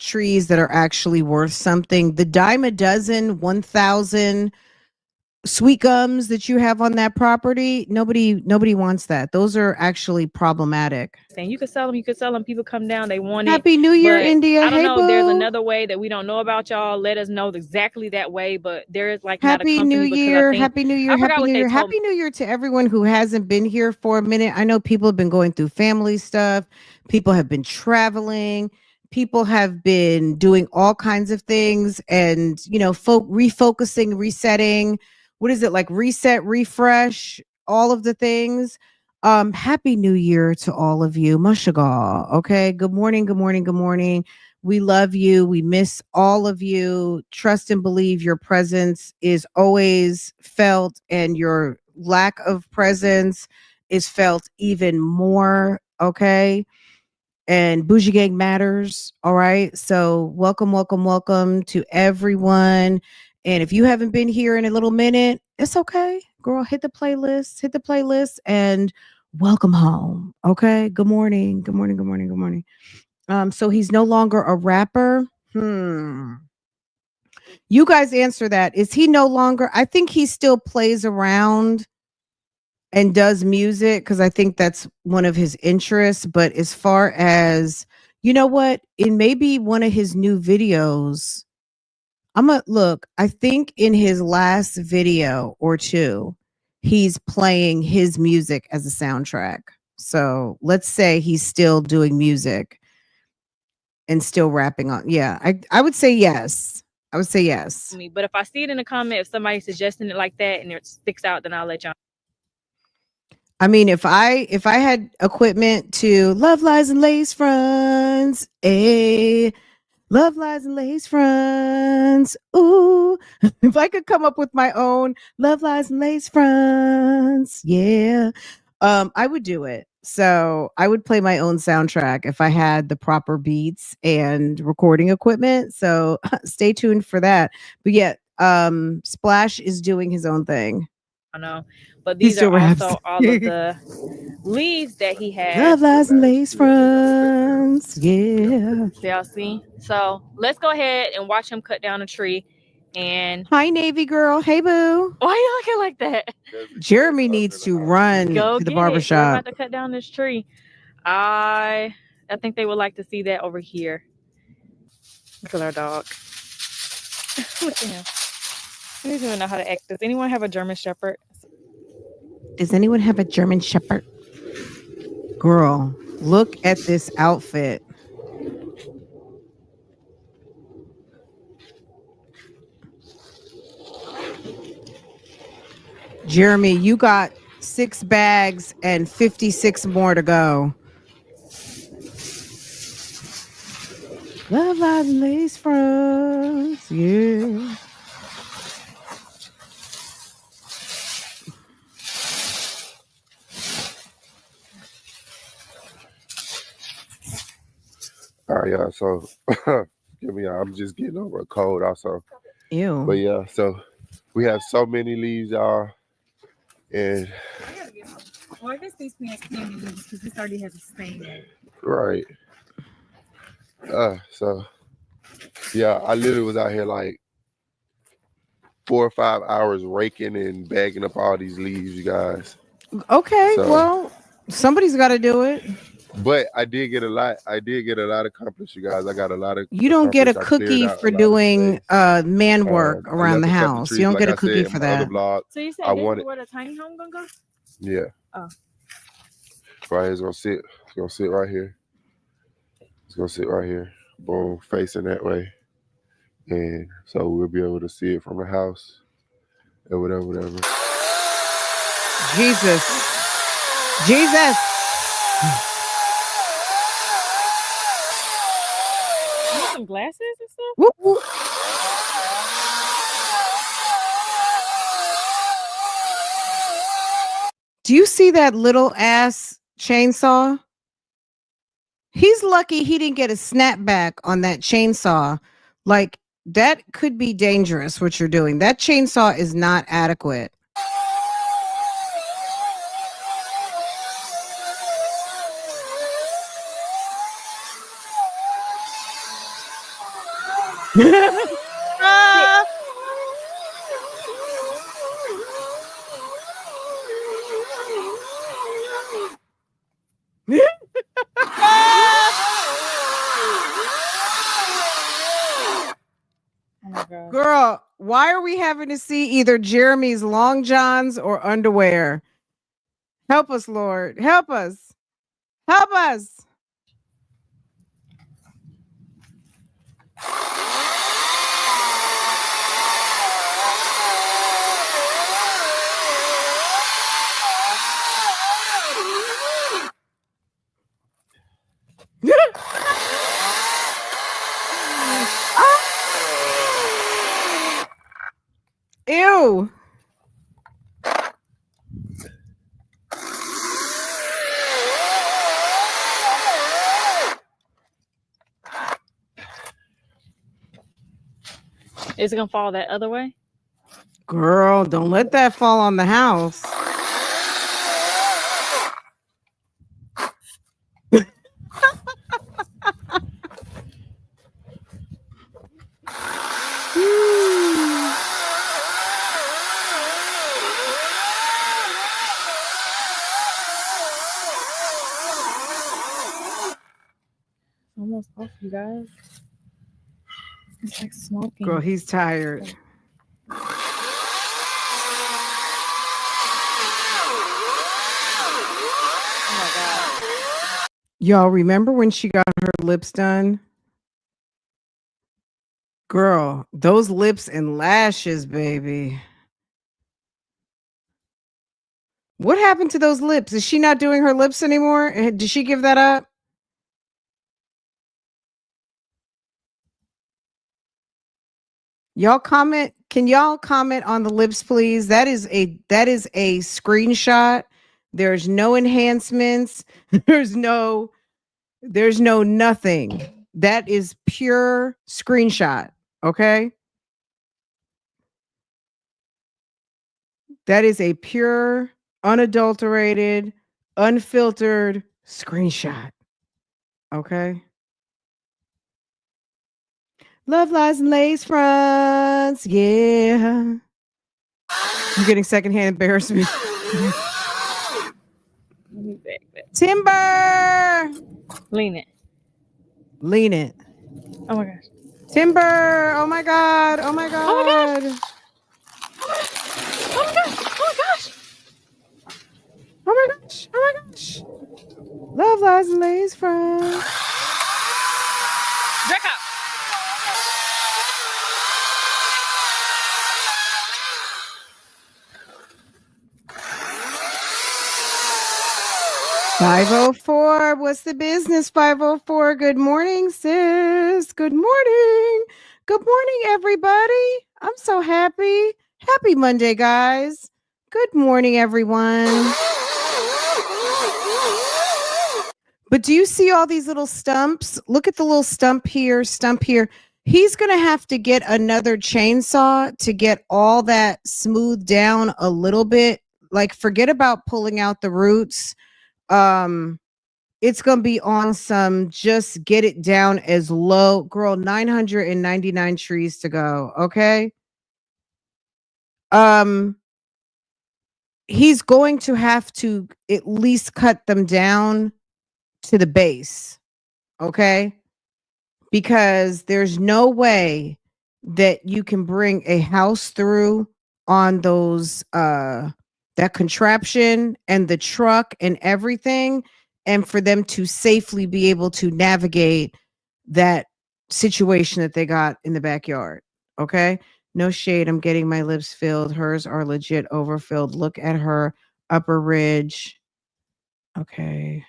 Speaker 4: trees that are actually worth something. The dime a dozen, 1,000 sweet gums that you have on that property, nobody wants that. Those are actually problematic.
Speaker 2: Saying you could sell them, people come down, they want it.
Speaker 4: Happy New Year,
Speaker 2: but
Speaker 4: India.
Speaker 2: I don't
Speaker 4: Hey,
Speaker 2: know if there's
Speaker 4: boo.
Speaker 2: another way that we don't know about. Y'all let us know exactly that way, but there is like not a
Speaker 4: Happy
Speaker 2: company
Speaker 4: New
Speaker 2: because I
Speaker 4: Year.
Speaker 2: think
Speaker 4: Happy New Year.
Speaker 2: I forgot
Speaker 4: Happy
Speaker 2: what
Speaker 4: New
Speaker 2: they
Speaker 4: Year.
Speaker 2: told
Speaker 4: Happy New Year to everyone who hasn't been here for a minute. I know people have been going through family stuff. People have been traveling. People have been doing all kinds of things and, refocusing, resetting. What is it like? Reset, refresh, all of the things. Happy New Year to all of you. Mashagal. Okay. Good morning. Good morning. Good morning. We love you. We miss all of you. Trust and believe your presence is always felt, and your lack of presence is felt even more. Okay. And Bougie Gang matters. All right. So, welcome, welcome, welcome to everyone. And if you haven't been here in a little minute, it's okay. Girl, hit the playlist, and welcome home. Okay. Good morning. Good morning. Good morning. Good morning. So he's no longer a rapper. You guys answer that. Is he no longer? I think he still plays around and does music because I think that's one of his interests. But as far as, you know what, in maybe one of his new videos, I think in his last video or two, he's playing his music as a soundtrack. So let's say he's still doing music and still rapping on. Yeah, I would say yes. I would say yes.
Speaker 2: But if I see it in a comment, if somebody's suggesting it like that and it sticks out, then I'll let y'all.
Speaker 4: I mean, if I had equipment to love lies and lace fronts, love lies and lace fronts, ooh, if I could come up with my own love lies and lace fronts, yeah, I would do it. So I would play my own soundtrack if I had the proper beats and recording equipment. So stay tuned for that. But yeah, Splash is doing his own thing.
Speaker 2: I know, but these are also all of the leaves that he has.
Speaker 4: Love lies and lace fronts, yeah.
Speaker 2: So y'all see? So let's go ahead and watch him cut down a tree. And
Speaker 4: hi, Navy girl. Hey, boo.
Speaker 2: Why are you looking like that?
Speaker 4: Jeremy needs to run to the barbershop.
Speaker 2: We're about to cut down this tree. I think they would like to see that over here. Look at our dog. Look at him. He doesn't even know how to act. Does anyone have a German Shepherd?
Speaker 4: Does anyone have a German Shepherd? Girl, look at this outfit. Jeremy, you got 6 bags and 56 more to go. Love lies and lace fronts, yeah.
Speaker 3: All right, y'all. So, give me. I'm just getting over a cold, also.
Speaker 4: Ew.
Speaker 3: But yeah, so we have so many leaves, y'all, and
Speaker 2: well, I guess these plants can be used because this already has a stain.
Speaker 3: Right. So yeah, I literally was out here like 4 or 5 hours raking and bagging up all these leaves, you guys.
Speaker 4: Okay, well, somebody's got to do it.
Speaker 3: But I did get a lot. I did get a lot accomplished, you guys. I got a lot of.
Speaker 4: You don't get a cookie for doing man work around the house. You don't get a cookie for that.
Speaker 2: So you said this is where the tiny home gonna go?
Speaker 3: Yeah.
Speaker 2: Oh.
Speaker 3: Right, it's gonna sit. It's gonna sit right here. It's gonna sit right here. Boom, facing that way, and so we'll be able to see it from the house, or whatever.
Speaker 4: Jesus.
Speaker 2: Some glasses and stuff?
Speaker 4: Whoop, whoop. Do you see that little ass chainsaw? He's lucky he didn't get a snapback on that chainsaw. Like that could be dangerous what you're doing. That chainsaw is not adequate. Ah!
Speaker 2: Oh my God.
Speaker 4: Girl, why are we having to see either Jeremy's long johns or underwear? Help us, Lord. Help us. Help us. Ew.
Speaker 2: Is it gonna fall that other way?
Speaker 4: Girl, don't let that fall on the house.
Speaker 2: Almost off, you guys. It's like smoking.
Speaker 4: Girl, he's tired.
Speaker 2: Oh my God.
Speaker 4: Y'all remember when she got her lips done? Girl, those lips and lashes, baby. What happened to those lips? Is she not doing her lips anymore? Did she give that up? Y'all comment. Can y'all comment on the lips, please? That is a screenshot. There's no enhancements. There's no nothing. That is pure screenshot. Okay. That is a pure, unadulterated, unfiltered screenshot. Okay. Love lies in lace fronts. Yeah. I'm getting secondhand embarrassment.
Speaker 2: Let me back that.
Speaker 4: Timber.
Speaker 2: Lean it.
Speaker 4: Lean it.
Speaker 2: Oh my gosh.
Speaker 4: Timber. Oh my God. Oh my God.
Speaker 2: Oh my gosh. Oh my gosh. Oh my gosh.
Speaker 4: Oh my gosh. Oh my gosh. Love lies in lace fronts.
Speaker 2: Back up.
Speaker 4: $504. What's the business? $504. Good morning, sis. Good morning. Good morning, everybody. I'm so happy. Happy Monday, guys. Good morning, everyone. But do you see all these little stumps? Look at the little stump here, stump here. He's going to have to get another chainsaw to get all that smoothed down a little bit. Like, forget about pulling out the roots. It's going to be on some, just get it down as low. Girl, 999 trees to go. Okay. He's going to have to at least cut them down to the base. Okay. Because there's no way that you can bring a house through on those, that contraption and the truck and everything, and for them to safely be able to navigate that situation that they got in the backyard. Okay. No shade. I'm getting my lips filled. Hers are legit overfilled. Look at her upper ridge. Okay.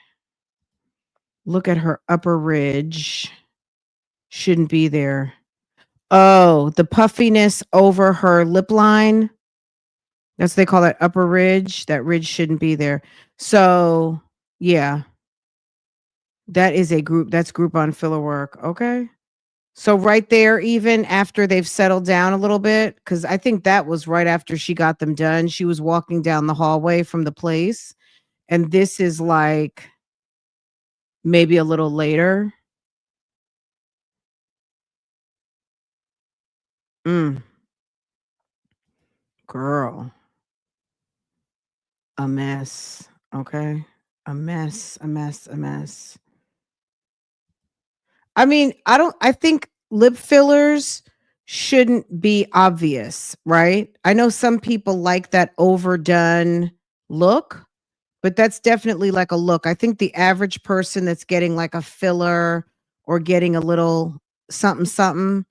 Speaker 4: Look at her upper ridge. Shouldn't be there. Oh, the puffiness over her lip line. That's what they call that upper ridge. That ridge shouldn't be there. So, yeah. That is a group. That's Groupon filler work. Okay. So right there, even after they've settled down a little bit, because I think that was right after she got them done. She was walking down the hallway from the place. And this is like maybe a little later. Mm, girl, a mess. Okay. A mess, a mess, a mess. I mean, I think lip fillers shouldn't be obvious, right? I know some people like that overdone look, but that's definitely like a look. I think the average person that's getting like a filler or getting a little something, something,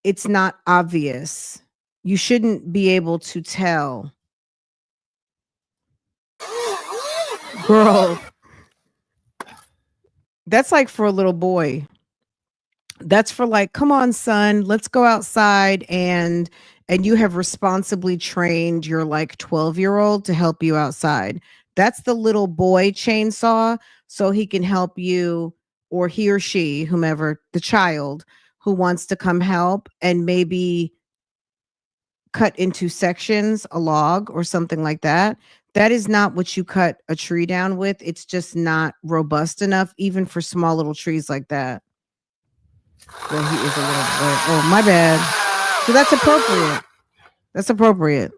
Speaker 4: it's not obvious. You shouldn't be able to tell. Girl, that's like for a little boy. That's for like, come on, son, let's go outside and you have responsibly trained your like 12-year-old to help you outside. That's the little boy chainsaw, so he can help you, or he or she, whomever, the child who wants to come help and maybe cut into sections a log or something like that. That is not what you cut a tree down with. It's just not robust enough, even for small little trees like that. Well, he is a little boy. Oh, my bad. So that's appropriate. That's appropriate.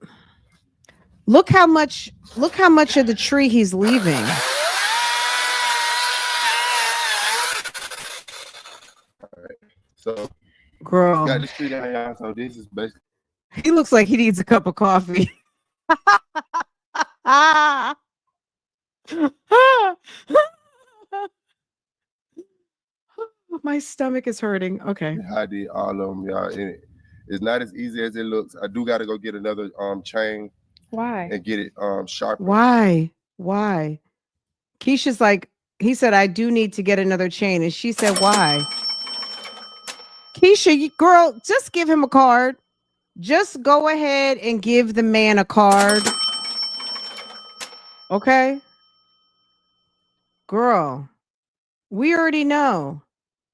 Speaker 4: Look how much of the tree he's leaving.
Speaker 3: So
Speaker 4: Girl,
Speaker 3: got this tree down here. So this is basically
Speaker 4: he looks like he needs a cup of coffee. My stomach is hurting. Okay.
Speaker 3: I did all of them, y'all. And it's not as easy as it looks. I do got to go get another chain.
Speaker 2: Why?
Speaker 3: And get it sharper.
Speaker 4: Why? Keisha's like, he said, I do need to get another chain. And she said, why? Keisha, girl, just give him a card. Just go ahead and give the man a card. Okay? Girl, we already know.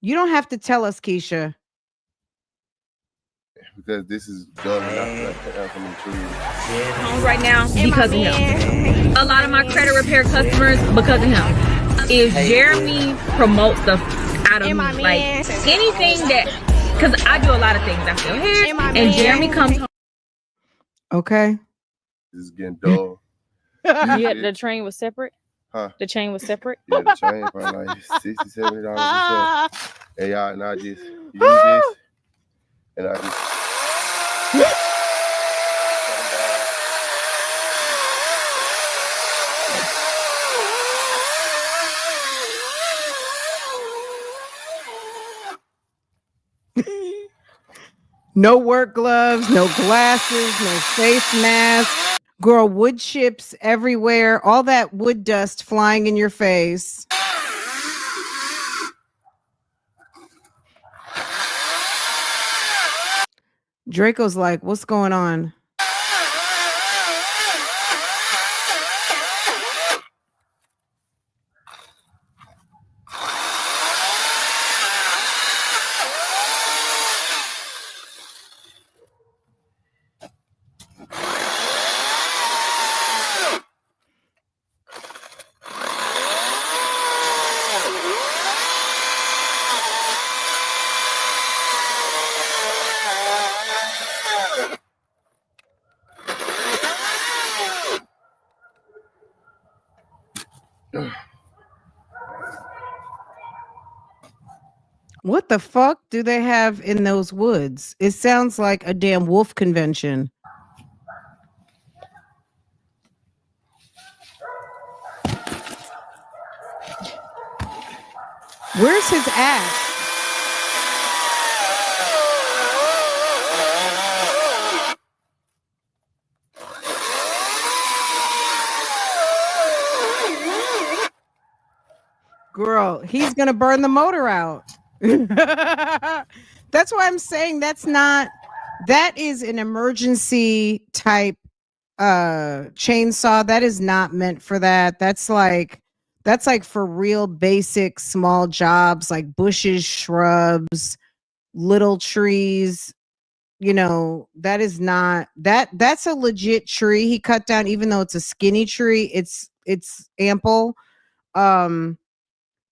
Speaker 4: You don't have to tell us, Keisha.
Speaker 3: Because this is done
Speaker 2: right now because of him. A lot of my credit repair customers because of him. If Jeremy promotes the out of me, like anything that, because I do a lot of things out here, and Jeremy comes home.
Speaker 3: Okay. This is getting dull.
Speaker 2: Yeah, the train was separate.
Speaker 3: Huh?
Speaker 2: The chain was separate.
Speaker 3: Yeah, the chain probably like $60, $70 or so. And y'all, and I just use this, and I just.
Speaker 4: No work gloves, no glasses, no face mask. Girl, wood chips everywhere. All that wood dust flying in your face. Draco's like, what's going on? What the fuck do they have in those woods? It sounds like a damn wolf convention. Where's his axe? Girl, he's gonna burn the motor out. That's why I'm saying that is an emergency type chainsaw. That is not meant for that. That's like for real basic small jobs like bushes, shrubs, little trees. You know, that is not that's a legit tree he cut down, even though it's a skinny tree, it's ample. Um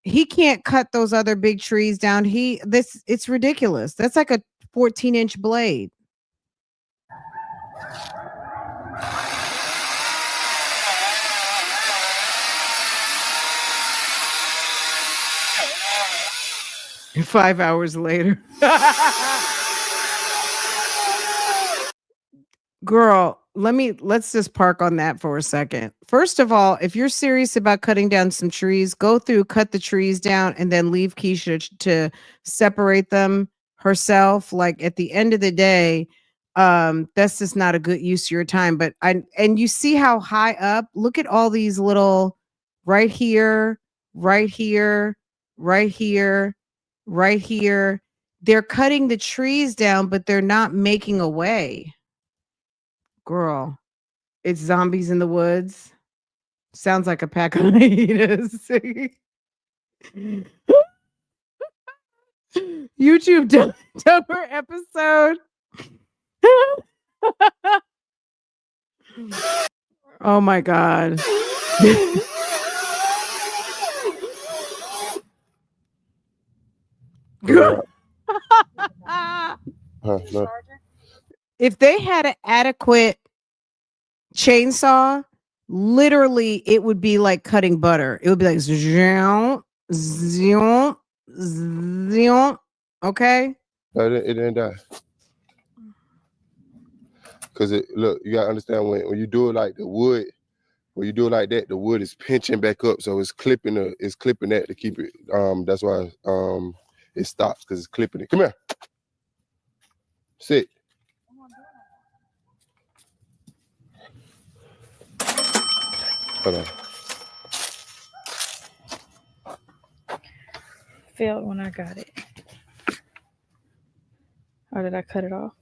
Speaker 4: he can't cut those other big trees down. It's ridiculous. That's like a 14-inch blade. And 5 hours later. Girl, let's just park on that for a second. First of all, if you're serious about cutting down some trees, go through, cut the trees down, and then leave Keisha to separate them herself. Like at the end of the day, that's just not a good use of your time. But and you see how high up, look at all these little right here, right here, right here, right here. They're cutting the trees down, but they're not making a way. Girl, it's zombies in the woods. Sounds like a pack of hyenas. YouTube dumber episode. Oh my god.
Speaker 3: No.
Speaker 4: If they had an adequate chainsaw, literally it would be like cutting butter. It would be like zion, zion, zion. Okay.
Speaker 3: No, it didn't die. Cause look, you gotta understand when you do it like the wood, when you do it like that, the wood is pinching back up, so it's clipping that to keep it. That's why it stops, because it's clipping it. Come here. Sit. Hold on.
Speaker 2: Failed when I got it. Or did I cut it off?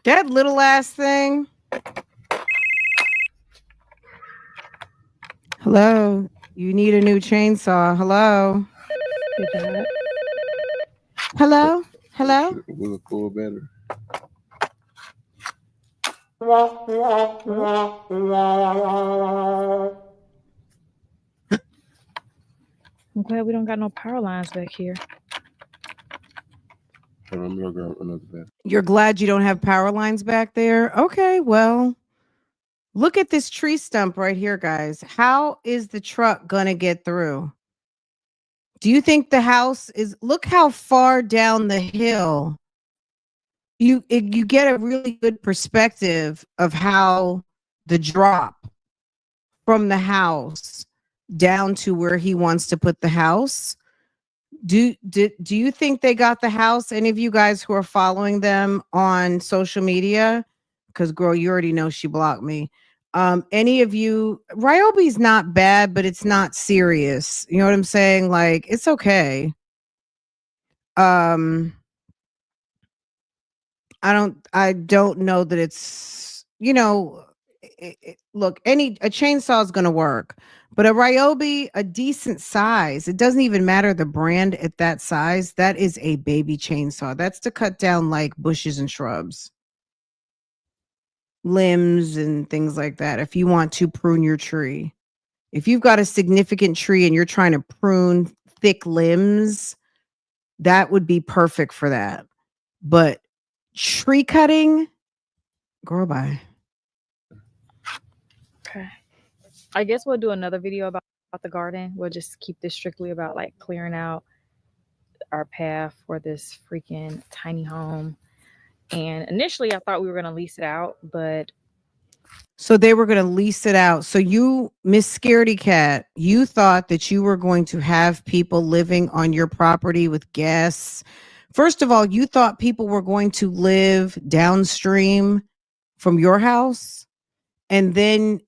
Speaker 4: That little ass thing. Hello. You need a new chainsaw. Hello.
Speaker 2: Did that?
Speaker 4: Hello. Hello.
Speaker 3: With a full battery.
Speaker 2: I'm glad we don't got no power lines back here.
Speaker 3: Hold on, I'm gonna grab another battery.
Speaker 4: You're glad you don't have power lines back there? Okay, well, look at this tree stump right here, guys. How is the truck gonna get through? Do you think the house is, look how far down the hill. You get a really good perspective of how the drop from the house down to where he wants to put the house. Do you think they got the house? Any of you guys who are following them on social media? Because girl, you already know she blocked me. Any of you, Ryobi's not bad, but it's not serious. You know what I'm saying? Like, it's okay. I don't know that it's, you know, look, a chainsaw is going to work, but a Ryobi, a decent size, it doesn't even matter the brand at that size. That is a baby chainsaw. That's to cut down like bushes and shrubs, limbs and things like that. If you want to prune your tree, if you've got a significant tree and you're trying to prune thick limbs, that would be perfect for that. But tree cutting, girl, bye.
Speaker 2: Okay. I guess we'll do another video about the garden. We'll just keep this strictly about like clearing out our path for this freaking tiny home. And initially I thought we were going to lease it out, but
Speaker 4: so they were going to lease it out. So you, Miss Scaredy Cat, you thought that you were going to have people living on your property with guests. First of all, you thought people were going to live downstream from your house. And then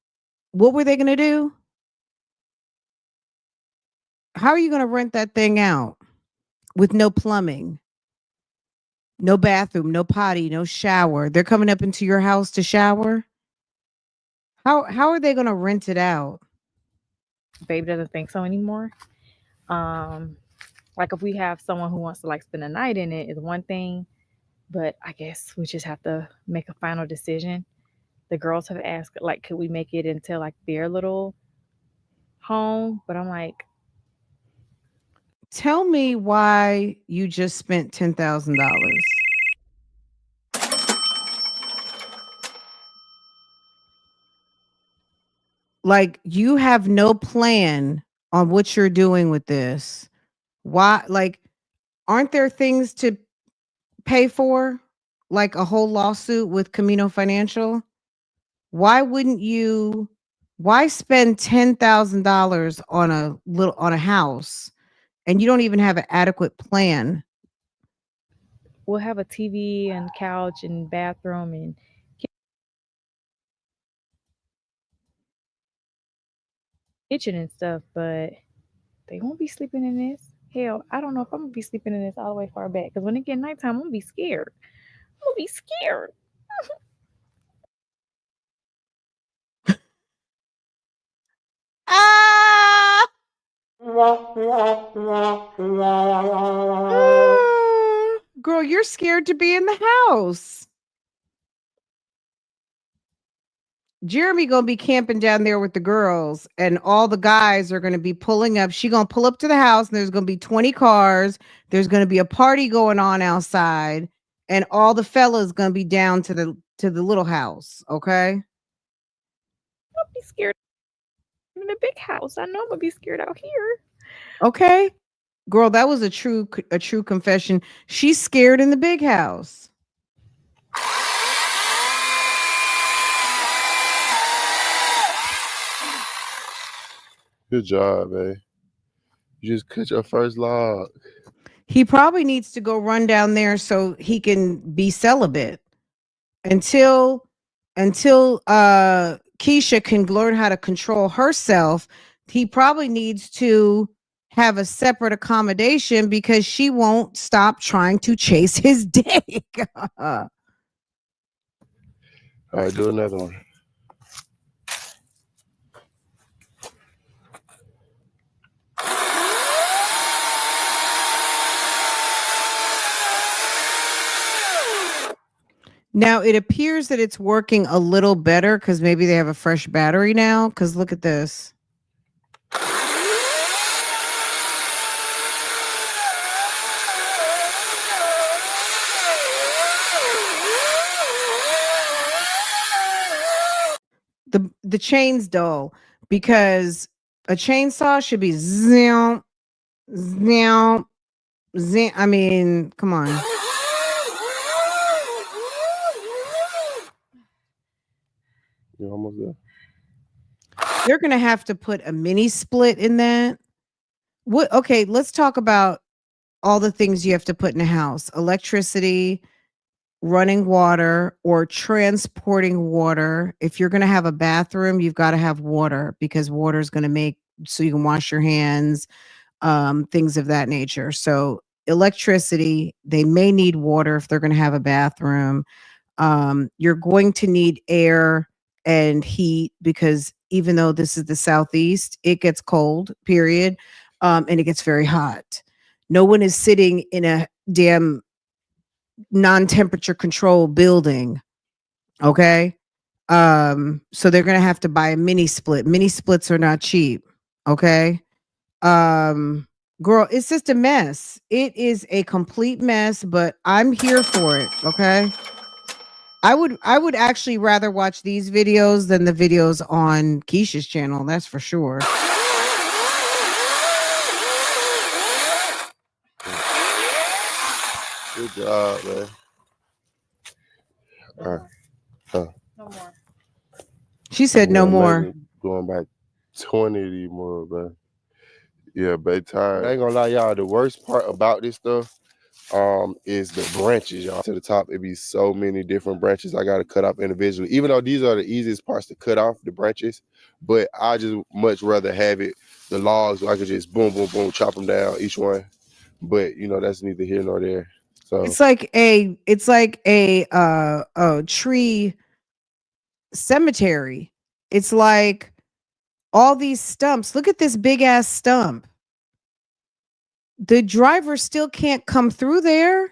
Speaker 4: what were they going to do? How are you going to rent that thing out with no plumbing, no bathroom, no potty, no shower? They're coming up into your house to shower. How are they going to rent it out?
Speaker 2: Babe doesn't think so anymore. Like if we have someone who wants to like spend a night in it is one thing, but I guess we just have to make a final decision. The girls have asked like could we make it into like their little home, but I'm like,
Speaker 4: Tell me why you just spent $10,000. Like you have no plan on what you're doing with this. Why? Like, aren't there things to pay for? Like a whole lawsuit with Camino Financial? Why wouldn't you? Why spend $10,000 on a house and you don't even have an adequate plan?
Speaker 2: we'll have a TV and couch and bathroom and kitchen and stuff, but they won't be sleeping in this. Hell, I don't know if I'm gonna be sleeping in this all the way far back because when it get nighttime, I'm gonna be scared. I'm gonna be scared.
Speaker 4: Ah! Girl, you're scared to be in the house. Jeremy gonna be camping down there with the girls, and all the guys are gonna be pulling up. She gonna pull up to the house, and there's gonna be 20 cars. There's gonna be a party going on outside, and all the fellas gonna be down to the little house. Okay.
Speaker 2: I'll be scared in a big house. I know I'm gonna be scared out here.
Speaker 4: Okay. Girl, that was a true confession. She's scared in the big house.
Speaker 3: Good job, man. You just cut your first log.
Speaker 4: He probably needs to go run down there so he can be celibate until Keisha can learn how to control herself. He probably needs to have a separate accommodation because she won't stop trying to chase his dick.
Speaker 3: All right, do another one.
Speaker 4: Now it appears that it's working a little better because maybe they have a fresh battery now. Because look at this. The chain's dull because a chainsaw should be zoom, zoom, zoom. I mean, come on.
Speaker 3: You're almost there.
Speaker 4: They're gonna have to put a mini split in that. What? Okay, let's talk about all the things you have to put in a house: electricity, running water, or transporting water. If you're gonna have a bathroom, you've got to have water because water is gonna make so you can wash your hands, things of that nature. So electricity, they may need water if they're gonna have a bathroom. You're going to need air and heat because even though this is the southeast, it gets cold, period. And it gets very hot. No one is sitting in a damn non-temperature controlled building. Okay. So they're gonna have to buy a mini split. Mini splits are not cheap. Okay. Girl, it's just a mess. It is a complete mess, but I'm here for it. Okay. I would actually rather watch these videos than the videos on Keisha's channel. That's for sure.
Speaker 3: Good job, man. All right.
Speaker 2: No more.
Speaker 4: She said no more.
Speaker 3: Maybe going back 20 of these more, man. Yeah, bedtime. I ain't gonna lie, y'all. The worst part about this stuff is the branches, y'all. To the top, it be so many different branches I gotta cut off individually. Even though these are the easiest parts to cut off, the branches, but I just much rather have it the logs where I could just boom, boom, boom, chop them down each one. But you know that's neither here nor there. So
Speaker 4: It's like a tree cemetery. It's like all these stumps. Look at this big ass stump. the driver still can't come through there.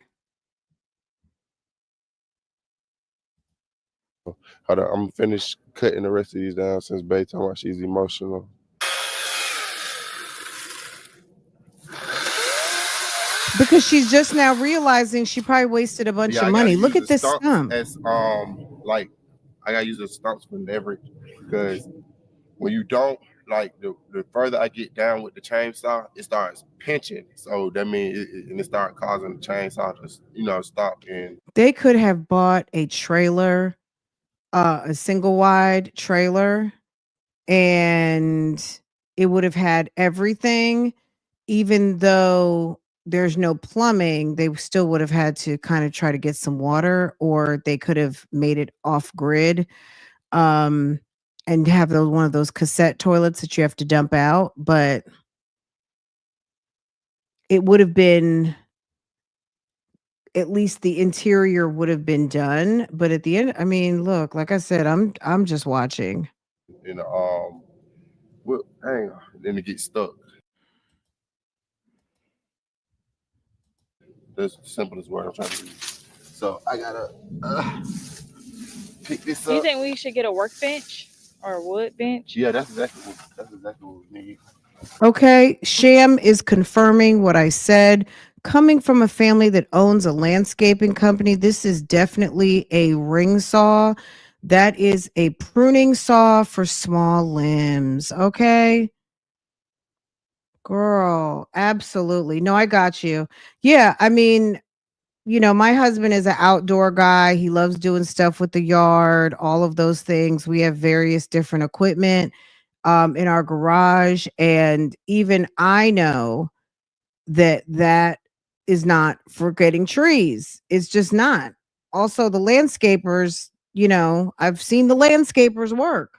Speaker 3: Hold on, I'm finished cutting the rest of these down since Bay talking about she's emotional.
Speaker 4: Because she's just now realizing she probably wasted a bunch of money. Look at this stump.
Speaker 3: As like I gotta use the stumps for leverage, because when you don't, like the further I get down with the chainsaw, it starts pinching. So that means it starts causing the chainsaw to stop. And
Speaker 4: They could have bought a trailer, a single wide trailer, and it would have had everything, even though there's no plumbing. They still would have had to kind of try to get some water, or they could have made it off grid, and have one of those cassette toilets that you have to dump out. But it would have been, at least the interior would have been done. But at the end, I mean, look, like I said, I'm just watching.
Speaker 3: Well, hang on, then it gets stuck. That's the simplest word I'm trying to use. So I gotta pick this up.
Speaker 2: Do you think we should get a workbench or a wood bench?
Speaker 3: Yeah, that's exactly what we need.
Speaker 4: Okay, Sham is confirming what I said. Coming from a family that owns a landscaping company, this is definitely a ring saw. That is a pruning saw for small limbs. Okay. Girl, absolutely. No, I got you. Yeah, I mean, my husband is an outdoor guy. He loves doing stuff with the yard, all of those things. We have various different equipment in our garage. And even I know that is not for getting trees. It's just not. Also, the landscapers, I've seen the landscapers work.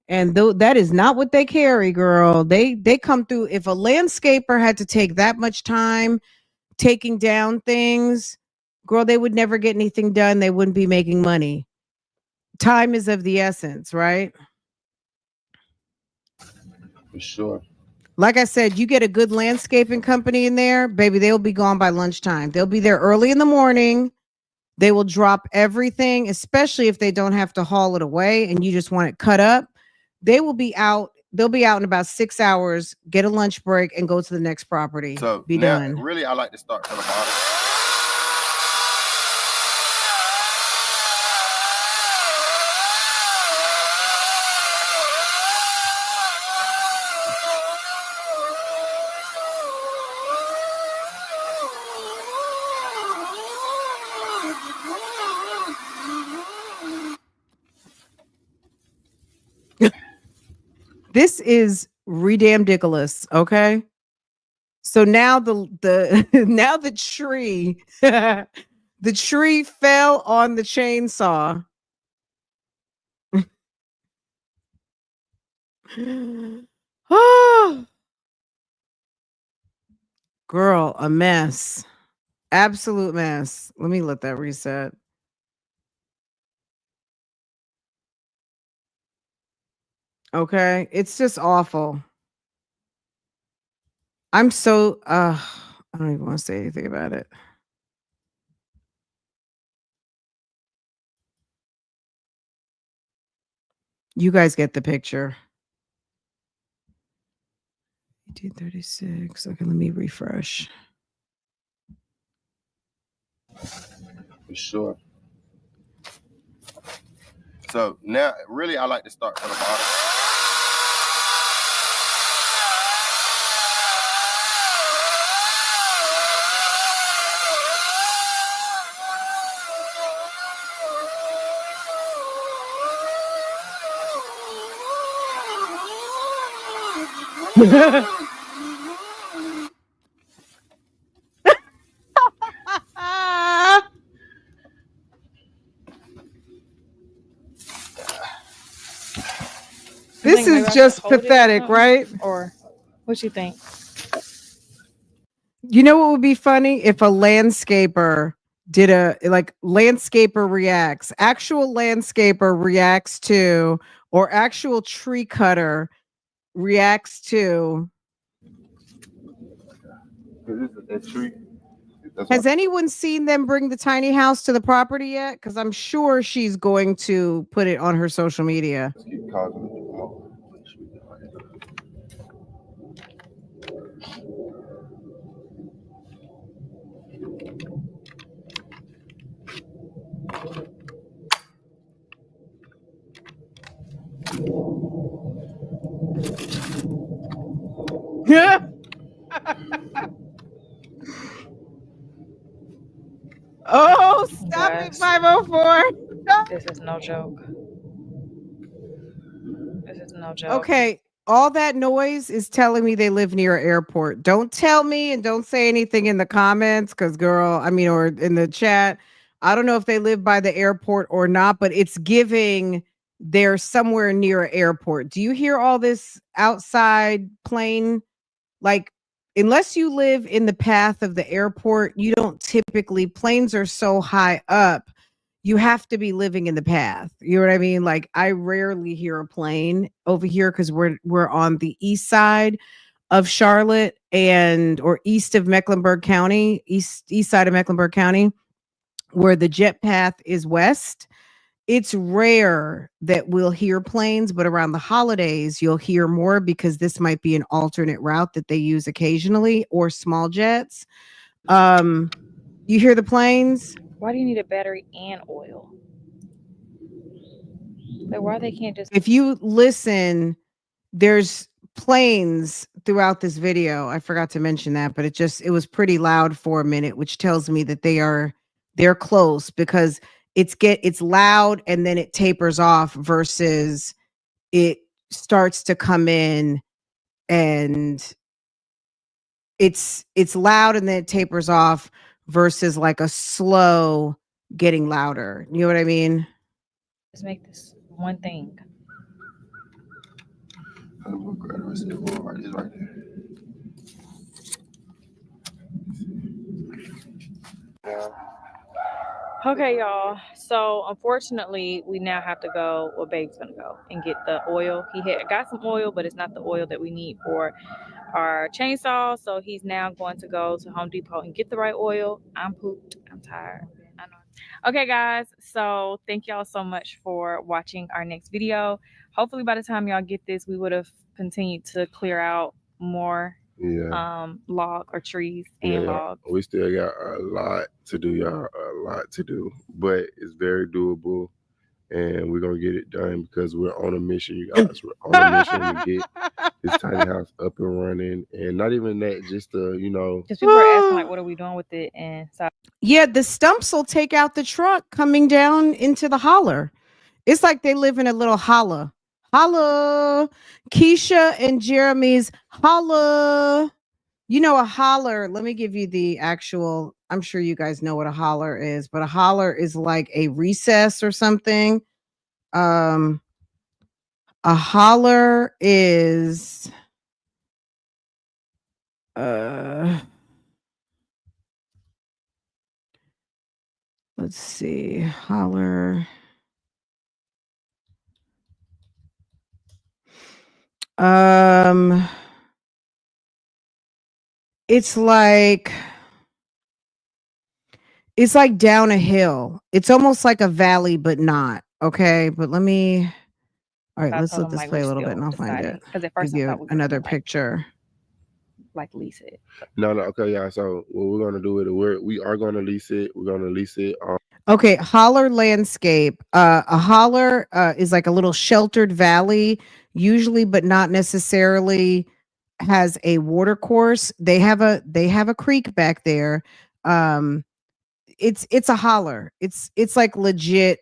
Speaker 4: And that is not what they carry, girl. They come through. If a landscaper had to take that much time taking down things, girl, they would never get anything done. They wouldn't be making money. Time is of the essence, right?
Speaker 3: For sure.
Speaker 4: Like I said, you get a good landscaping company in there, baby, they'll be gone by lunchtime. They'll be there early in the morning. They will drop everything, especially if they don't have to haul it away and you just want it cut up. They'll be out in about 6 hours, get a lunch break, and go to the next property.
Speaker 3: So
Speaker 4: be
Speaker 3: now,
Speaker 4: done.
Speaker 3: Really, I like to start from the bottom.
Speaker 4: This is redamdiculous, okay? So now now the tree the tree fell on the chainsaw. Oh, girl, a mess. Absolute mess. Let me let that reset. Okay, it's just awful. I don't even want to say anything about it. You guys get the picture. 1836. Okay, let me refresh.
Speaker 3: For sure. So now, really, I like to start from the bottom.
Speaker 4: This is just pathetic, right?
Speaker 2: Or what you think?
Speaker 4: You know what would be funny? If a landscaper did landscaper reacts, actual landscaper reacts to, or actual tree cutter reacts to.
Speaker 3: That tree.
Speaker 4: Has anyone seen them bring the tiny house to the property yet? Because I'm sure she's going to put it on her social media.
Speaker 3: Let's keep causing it.
Speaker 4: Oh, stop it,
Speaker 2: Guys,
Speaker 4: 504.
Speaker 2: this is no joke. This is no joke.
Speaker 4: Okay, all that noise is telling me they live near an airport. Don't tell me and don't say anything in the comments because, girl, or in the chat. I don't know if they live by the airport or not, but it's giving they're somewhere near an airport. Do you hear all this outside plane? Like, unless you live in the path of the airport, you don't typically, planes are so high up, you have to be living in the path. You know what I mean? Like, I rarely hear a plane over here because we're on the east side of Charlotte or east of Mecklenburg County, east side of Mecklenburg County, where the jet path is west. It's rare that we'll hear planes, but around the holidays, you'll hear more because this might be an alternate route that they use occasionally, or small jets. You hear the planes?
Speaker 2: Why do you need a battery and oil? Like, why they can't just...
Speaker 4: If you listen, there's planes throughout this video. I forgot to mention that, but it was pretty loud for a minute, which tells me that they're close, because it's loud and then it tapers off versus it starts to come in and it's loud and then it tapers off versus like a slow getting louder. You know what I mean?
Speaker 2: Let's make this one thing.
Speaker 3: Right there. Yeah.
Speaker 2: Okay, y'all. So unfortunately, we now have to go. Well, Babe's gonna go and get the oil. He had got some oil, but it's not the oil that we need for our chainsaw. So he's now going to go to Home Depot and get the right oil. I'm pooped. I'm tired. I know. Okay, guys. So thank y'all so much for watching our next video. Hopefully, by the time y'all get this, we would have continued to clear out more log or trees and logs.
Speaker 3: We still got a lot to do, y'all. A lot to do, but it's very doable, and we're gonna get it done because we're on a mission, you guys. We're on a mission to get this tiny house up and running, and not even that, just because
Speaker 2: people are asking like, what are we doing with it? And so
Speaker 4: yeah, the stumps will take out the truck coming down into the holler. It's like they live in a little holla. Holla. Keisha and Jeremy's holla. You know, a holler, let me give you the actual, I'm sure you guys know what a holler is, but a holler is like a recess or something. A holler is let's see, holler. It's like down a hill. It's almost like a valley, but not. Okay, but let me. All right, let's let this play a little bit, and I'll find it.
Speaker 2: Because at first
Speaker 4: give
Speaker 2: I thought
Speaker 4: you
Speaker 2: we were
Speaker 4: another
Speaker 2: gonna,
Speaker 4: picture.
Speaker 2: Like lease it.
Speaker 3: No, okay, yeah. So what we're gonna do we are gonna lease it. We're gonna lease it.
Speaker 4: Okay, holler landscape. A holler is like a little sheltered valley, usually, but not necessarily has a water course. They have a creek back there. It's a holler. It's like legit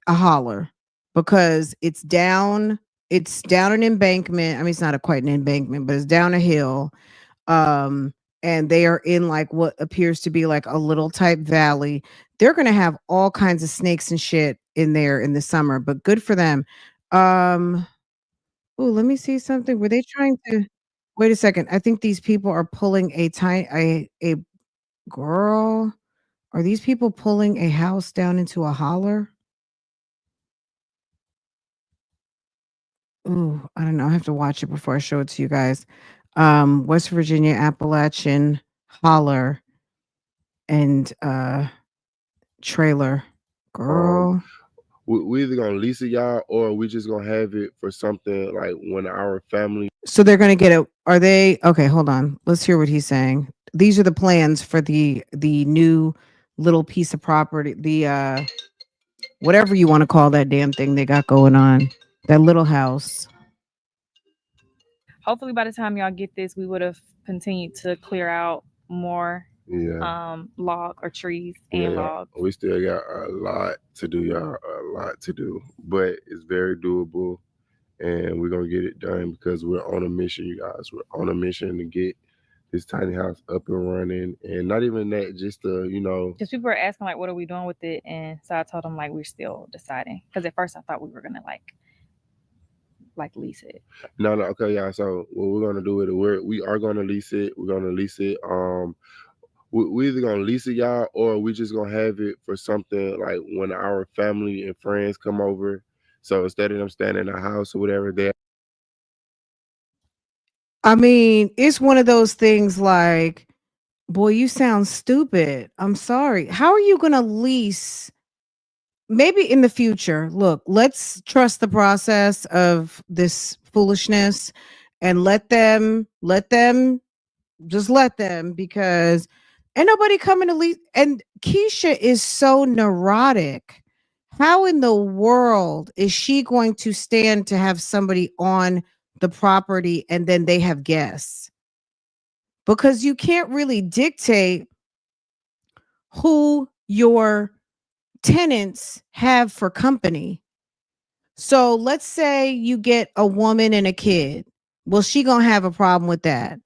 Speaker 4: a holler because it's down an embankment. I mean, it's not quite an embankment, but it's down a hill. And they are in like what appears to be like a little type valley. They're gonna have all kinds of snakes and shit in there in the summer, but good for them. Oh, let me see something. Were they trying to wait a second? I think these people are pulling a girl. Are these people pulling a house down into a holler? Ooh, I don't know. I have to watch it before I show it to you guys. West Virginia, Appalachian holler and trailer.
Speaker 3: Um,
Speaker 4: Girl.
Speaker 3: we either gonna lease it, y'all, or we just gonna have it for something like when our family.
Speaker 4: So they're gonna get it. Are they okay? Hold on. Let's hear what he's saying. These are the plans for the new little piece of property. The whatever you want to call that damn thing they got going on. That little house.
Speaker 2: Hopefully by the time y'all get this, we would have continued to clear out more log or trees and logs.
Speaker 3: We still got a lot to do, y'all. A lot to do, but it's very doable, and we're gonna get it done because we're on a mission, you guys. We're on a mission to get this tiny house up and running, and not even that, just
Speaker 2: because people are asking like, what are we doing with it? And so I told them like we're still deciding, because at first I thought we were gonna like lease it.
Speaker 3: No, okay, y'all. So what we're gonna do with it, we are gonna lease it. We're gonna lease it. We either gonna lease it, y'all, or we just gonna have it for something like when our family and friends come over. So instead of them staying in the house or whatever, they.
Speaker 4: I mean, it's one of those things like, boy, you sound stupid. I'm sorry. How are you gonna lease? Maybe in the future, look, let's trust the process of this foolishness and just let them, because ain't nobody coming to leave. And Keisha is so neurotic. How in the world is she going to stand to have somebody on the property and then they have guests? Because you can't really dictate who your tenants have for company. So let's say you get a woman and a kid. Well, she gonna have a problem with that.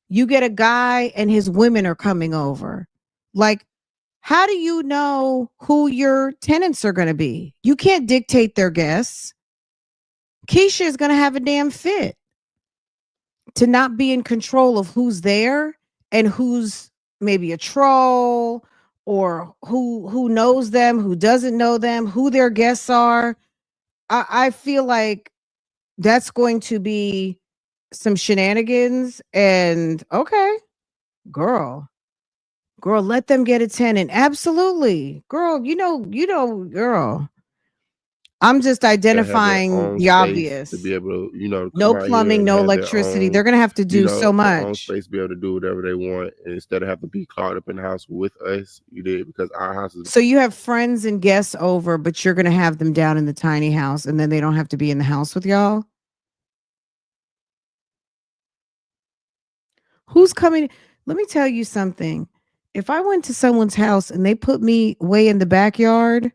Speaker 4: You get a guy and his women are coming over. Like, how do you know who your tenants are gonna be? You can't dictate their guests. Keisha is gonna have a damn fit to not be in control of who's there and who's maybe a troll, or who knows them, who doesn't know them, who their guests are. I feel like that's going to be some shenanigans. And okay, girl, let them get a tenant. Absolutely. Girl, girl. I'm just identifying the obvious.
Speaker 3: To be able to,
Speaker 4: no plumbing, no electricity. They're gonna have to do so much.
Speaker 3: Their own space, be able to do whatever they want, and instead of having to be clogged up in the house with us, you did, because our house is.
Speaker 4: So you have friends and guests over, but you're gonna have them down in the tiny house, and then they don't have to be in the house with y'all. Who's coming? Let me tell you something. If I went to someone's house and they put me way in the backyard,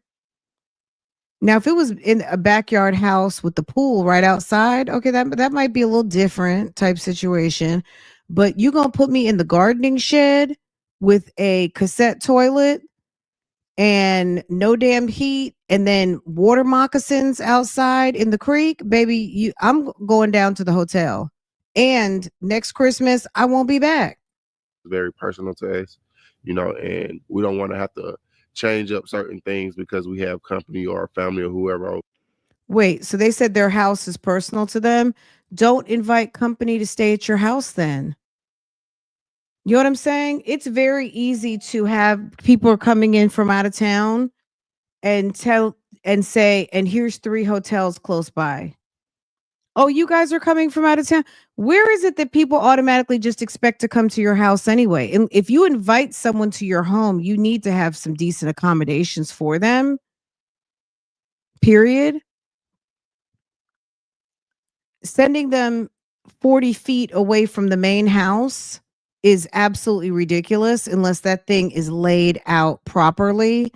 Speaker 4: now if it was in a backyard house with the pool right outside, okay, that might be a little different type situation. But you gonna put me in the gardening shed with a cassette toilet and no damn heat, and then water moccasins outside in the creek, baby, I'm going down to the hotel. And next Christmas, I won't be back.
Speaker 3: Very personal to us, and we don't want to have to change up certain things because we have company or family or whoever.
Speaker 4: Wait, so they said their house is personal to them? Don't invite company to stay at your house then. You know what I'm saying? It's very easy to have people coming in from out of town and say, and here's 3 hotels close by. Oh, you guys are coming from out of town. Where is it that people automatically just expect to come to your house anyway? And if you invite someone to your home, you need to have some decent accommodations for them. Period. Sending them 40 feet away from the main house is absolutely ridiculous unless that thing is laid out properly,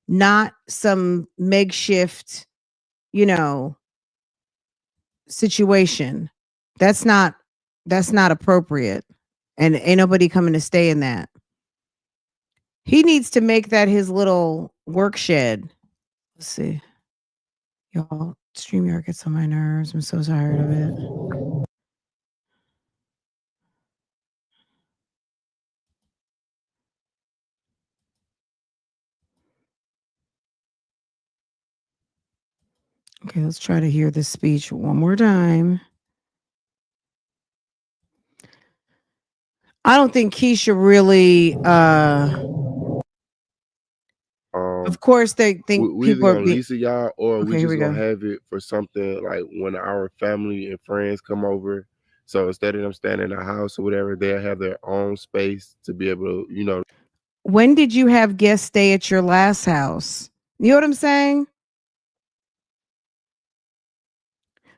Speaker 4: not some makeshift, situation. That's not appropriate. And ain't nobody coming to stay in that. He needs to make that his little work shed. Let's see. Y'all, StreamYard gets on my nerves. I'm so tired of it. Okay, let's try to hear this speech one more time. I don't think Keisha really. Of course, they think
Speaker 3: we either
Speaker 4: people are
Speaker 3: gonna
Speaker 4: being.
Speaker 3: lease it, y'all, or we
Speaker 4: Okay, here we
Speaker 3: just gonna
Speaker 4: go.
Speaker 3: have it for something like when our family and friends come over. So instead of them staying in the house or whatever, they'll have their own space to be able to,
Speaker 4: When did you have guests stay at your last house? You know what I'm saying?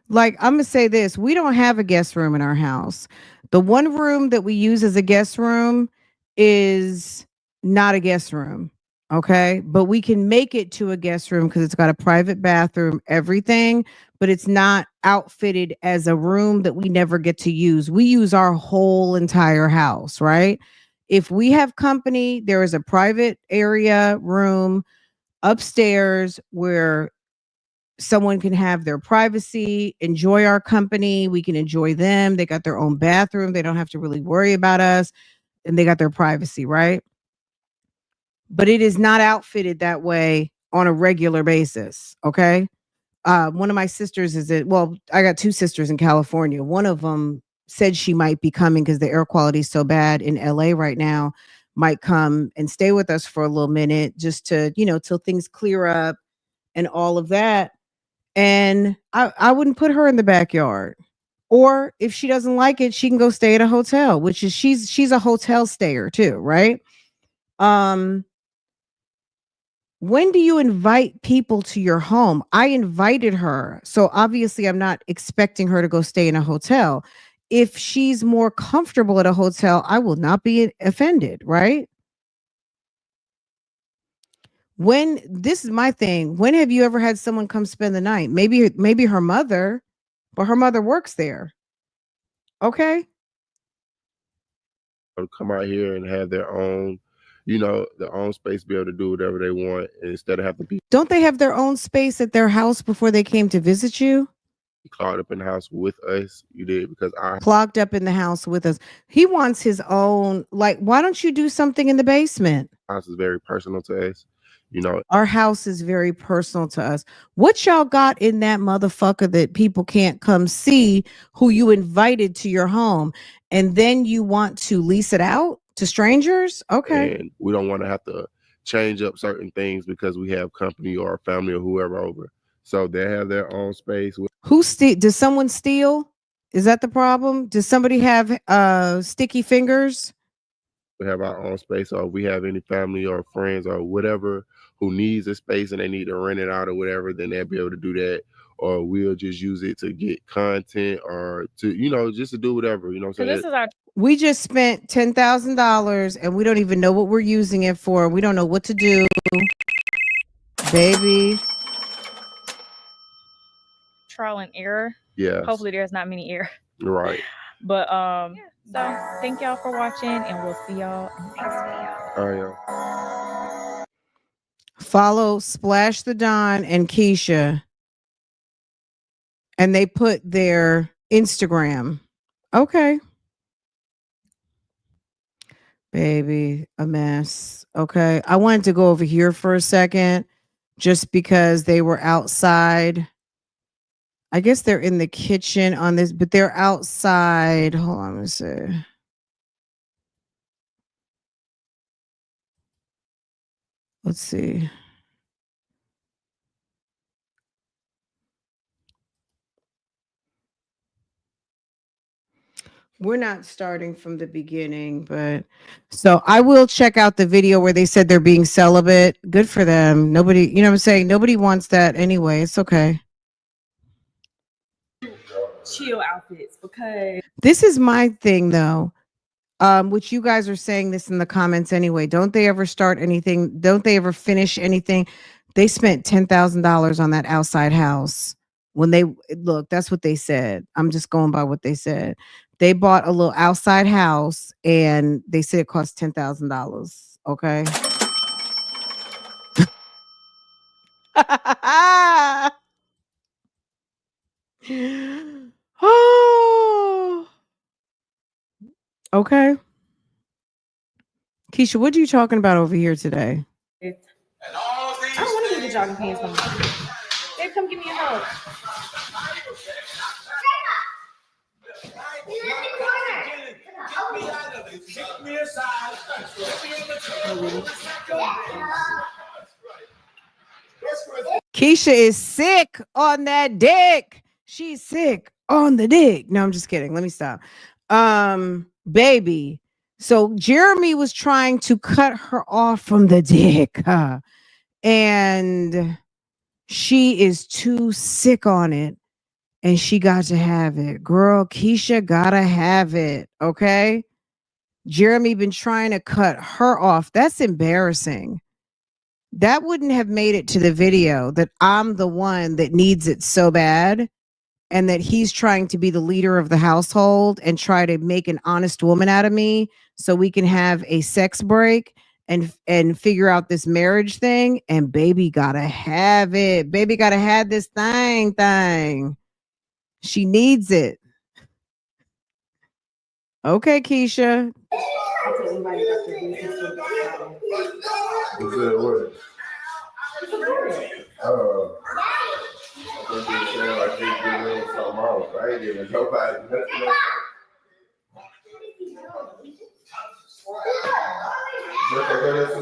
Speaker 4: Like, I'm gonna say this: we don't have a guest room in our house. The one room that we use as a guest room is not a guest room. Okay. But we can make it to a guest room because it's got a private bathroom, everything, but it's not outfitted as a room that we never get to use. We use our whole entire house, right? If we have company, there is a private area room upstairs where someone can have their privacy, enjoy our company. We can enjoy them. They got their own bathroom. They don't have to really worry about us, and they got their privacy, right? But it is not outfitted that way on a regular basis. Okay. One of my sisters I got two sisters in California. One of them said she might be coming because the air quality is so bad in LA right now, might come and stay with us for a little minute just to, till things clear up and all of that. And I wouldn't put her in the backyard. Or if she doesn't like it, she can go stay at a hotel, which is she's a hotel stayer too, right? Um, when do you invite people to your home? I invited her. So obviously I'm not expecting her to go stay in a hotel. If she's more comfortable at a hotel, I will not be offended, right? When this is my thing, when have you ever had someone come spend the night? Maybe her mother, but her mother works there. Okay.
Speaker 3: come out here and have their own, their own space, be able to do whatever they want, and instead of having to be
Speaker 4: Don't they have their own space at their house before they came to visit you?
Speaker 3: clogged up in the house with us. You did because our
Speaker 4: Clogged up in the house with us. He wants his own. Like, why don't you do something in the basement?
Speaker 3: house is very personal to us.
Speaker 4: Our house is very personal to us. What y'all got in that motherfucker that people can't come see who you invited to your home and then you want to lease it out to strangers? Okay.
Speaker 3: and we don't want to have to change up certain things because we have company or family or whoever over. So they have their own space.
Speaker 4: Does someone steal? Is that the problem? Does somebody have sticky fingers?
Speaker 3: We have our own space, or if we have any family or friends or whatever who needs a space and they need to rent it out or whatever, then they'll be able to do that. Or we'll just use it to get content or to, just to do whatever, you know what I'm saying?
Speaker 2: This is our
Speaker 4: We just spent $10,000 and we don't even know what we're using it for. We don't know what to do. Baby.
Speaker 2: trial and error.
Speaker 3: Yeah.
Speaker 2: Hopefully there's not many error.
Speaker 3: Right.
Speaker 2: But so thank y'all for watching and we'll see y'all in the next video.
Speaker 3: Oh, yeah.
Speaker 4: Follow Splash the Don and Keisha. And they put their Instagram. Okay. Baby, a mess. Okay. I wanted to go over here for a second just because they were outside. I guess they're in the kitchen on this, but they're outside. Hold on, let me see. Let's see. We're not starting from the beginning, but so I will check out the video where they said they're being celibate. Good for them. Nobody, you know what I'm saying? Nobody wants that anyway. It's okay.
Speaker 2: Chill outfits because
Speaker 4: This is my thing though. Which you guys are saying this in the comments anyway. Don't they ever start anything? Don't they ever finish anything? They spent $10,000 on that outside house. When they look, that's what they said. I'm just going by what they said. They bought a little outside house and they said it cost $10,000. Okay. Oh. Okay. Keisha, what are you talking about over here today?
Speaker 2: I don't want to get the jogging pants no more. Babe, come give me a hug.
Speaker 4: Keisha is sick on that dick. She's sick on the dick. No, I'm just kidding. Let me stop. Baby. So Jeremy was trying to cut her off from the dick. And she is too sick on it. And she got to have it. Girl, Keisha gotta have it. Okay. Jeremy been trying to cut her off. That's embarrassing. That wouldn't have made it to the video that I'm the one that needs it so bad and that he's trying to be the leader of the household and try to make an honest woman out of me so we can have a sex break and figure out this marriage thing. And baby gotta have it. Baby gotta have this thing. She needs it. Okay, Keisha.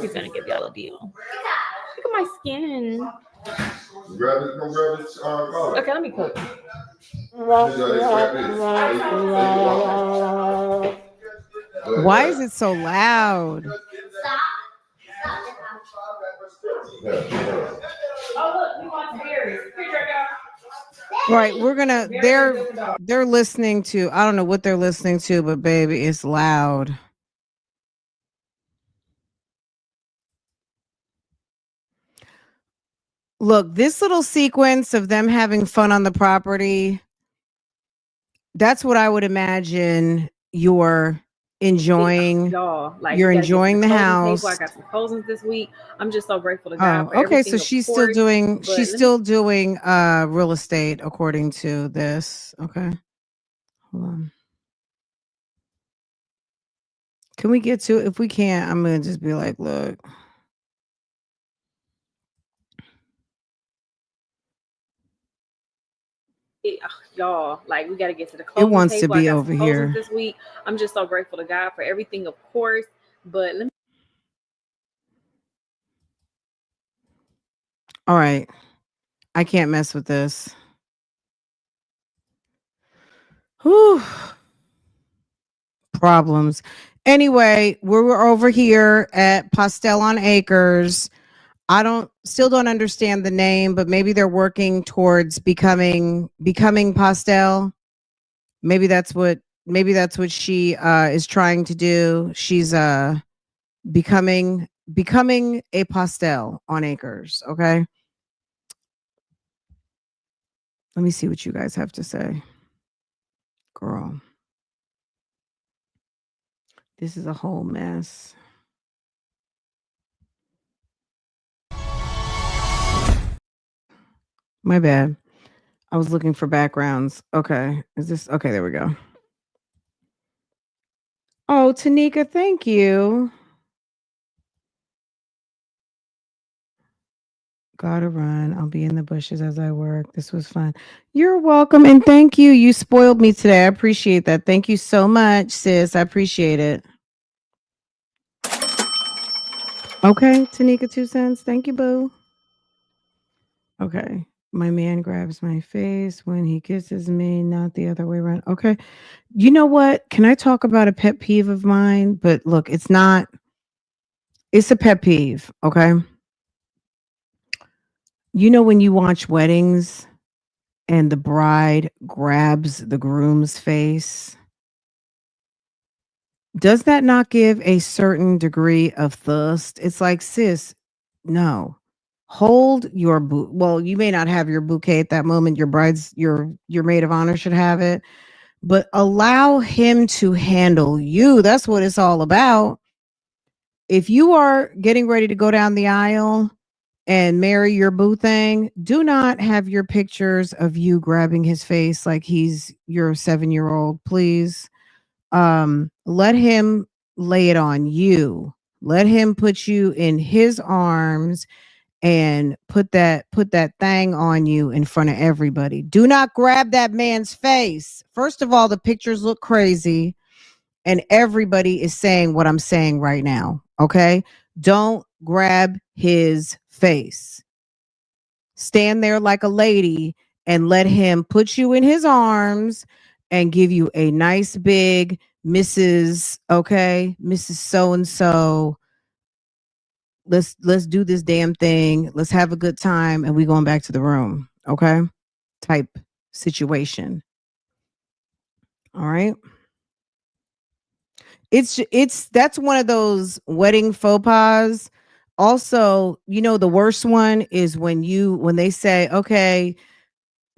Speaker 2: He's gonna give y'all a deal. Look at my skin.
Speaker 3: Grab it, collar.
Speaker 2: Okay, let me cook.
Speaker 4: Why is it so loud? Right, we're gonna. They're listening to. I don't know what they're listening to, but baby, it's loud. Look, this little sequence of them having fun on the property. That's what I would imagine you're enjoying.
Speaker 2: Y'all, like,
Speaker 4: you're enjoying the house.
Speaker 2: I got some closings this week. I'm just so grateful to God.
Speaker 4: Oh, okay. So she's still doing real estate according to this. Okay. Hold on. Can we get to it? If we can't, I'm gonna just be like, look.
Speaker 2: Y'all, like, we got to get to the closing.
Speaker 4: It wants
Speaker 2: table.
Speaker 4: to be over here
Speaker 2: this week. I'm just so grateful to God for everything, of course. But let me.
Speaker 4: All right, I can't mess with this. Whew. Problems. Anyway, we're over here at Pastel on Acres. I still don't understand the name, but maybe they're working towards becoming Pastel. Maybe that's what she is trying to do. She's becoming a Pastel on Acres. Okay. Let me see what you guys have to say. Girl. This is a whole mess. My bad. I was looking for backgrounds. Okay. Is this okay? There we go. Oh, Tanika, thank you. Gotta run. I'll be in the bushes as I work. This was fun. You're welcome. And thank you. You spoiled me today. I appreciate that. Thank you so much, sis. I appreciate it. Okay, Tanika, 2 cents. Thank you, boo. Okay. My man grabs my face when he kisses me, not the other way around. Okay. You know what? Can I talk about a pet peeve of mine? But look, it's a pet peeve. Okay. You know, when you watch weddings and the bride grabs the groom's face, does that not give a certain degree of thirst? It's like, sis, no. Hold your well, you may not have your bouquet at that moment. Your maid of honor should have it, but allow him to handle you. That's what it's all about. If you are getting ready to go down the aisle and marry your boo thing, do not have your pictures of you grabbing his face like he's your 7-year-old, please. Let him lay it on you. Let him put you in his arms and put that thing on you in front of everybody. Do not grab that man's face. First of all, the pictures look crazy. and everybody is saying what I'm saying right now. Okay. Don't grab his face. Stand there like a lady and let him put you in his arms and give you a nice big Mrs. Okay, Mrs. So and so. Let's do this damn thing. Let's have a good time, and we going back to the room. Okay, type situation. All right. It's that's one of those wedding faux pas. Also, you know, the worst one is when they say, okay,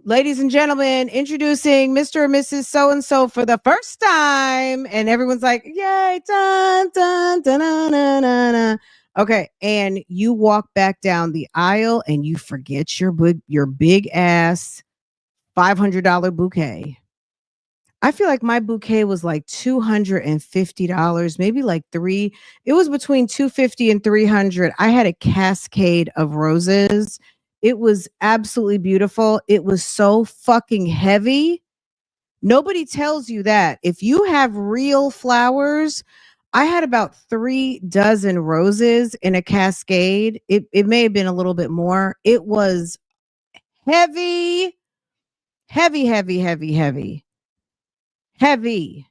Speaker 4: ladies and gentlemen, introducing Mr. and Mrs. So and so for the first time, and everyone's like, yay, dun dun dun dun dun dun. Dun. Okay, and you walk back down the aisle and you forget your big ass $500 bouquet. I feel like my bouquet was like $250, maybe like three. It was between $250 and $300. I had a cascade of roses. It was absolutely beautiful. It was so fucking heavy. Nobody tells you that. If you have real flowers, I had about 3 dozen roses in a cascade. It may have been a little bit more. It was heavy, heavy, heavy, heavy, heavy. Heavy,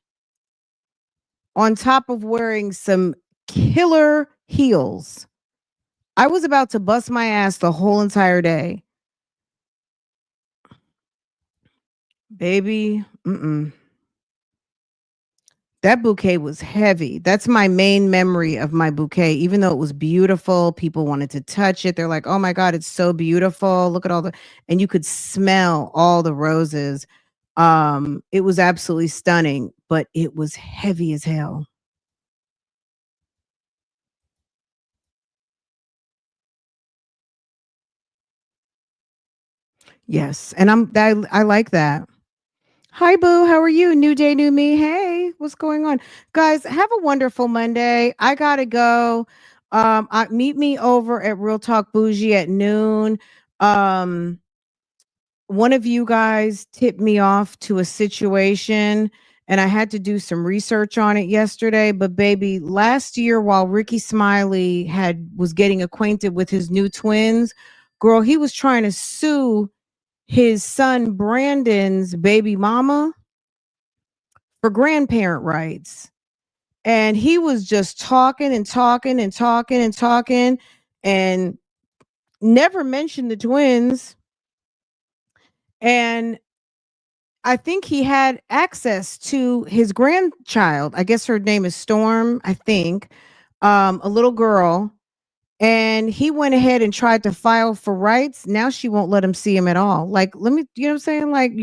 Speaker 4: on top of wearing some killer heels. I was about to bust my ass the whole entire day. Baby, that bouquet was heavy. That's my main memory of my bouquet. Even though it was beautiful, people wanted to touch it. They're like, oh my God, it's so beautiful. Look at all and you could smell all the roses. It was absolutely stunning, but it was heavy as hell. Yes, and I like that. Hi, boo. How are you? New day, new me. Hey, what's going on, guys? Have a wonderful Monday. I gotta go. Meet me over at Real Talk Bougie at noon. One of you guys tipped me off to a situation, and I had to do some research on it yesterday. But baby, last year while Ricky Smiley was getting acquainted with his new twins, girl, he was trying to sue his son Brandon's baby mama for grandparent rights. And he was just talking and talking and talking and talking and never mentioned the twins. And I think he had access to his grandchild. I guess her name is Storm, I think, a little girl. And he went ahead and tried to file for rights. Now she won't let him see him at all. Like, you know what I'm saying? Like,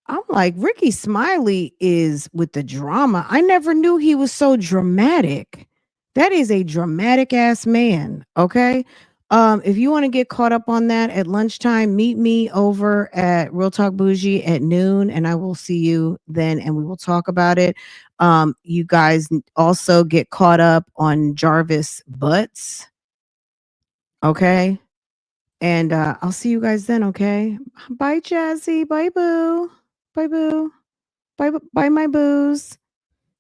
Speaker 4: I'm like, Ricky Smiley is with the drama. I never knew he was so dramatic. That is a dramatic ass man. Okay. If you want to get caught up on that at lunchtime, meet me over at Real Talk Bougie at noon, and I will see you then, and we will talk about it. You guys also get caught up on Jarvis Butts. Okay. And I'll see you guys then. Okay. Bye, Jazzy. Bye, boo. Bye, boo. Bye, bye, my boos.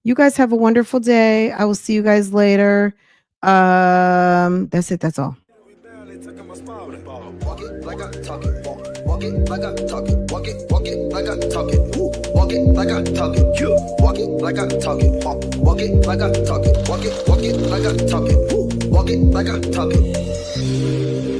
Speaker 4: You guys have a wonderful day. I will see you guys later. That's it. That's all.
Speaker 1: Walk it like I talk it. Walk it like I talk it. Walk it like I talk it. Walk it like I talk it. Walk it like I talk it. Walk it like I talk it. Walk it like I talk it. Walk it like I talk it.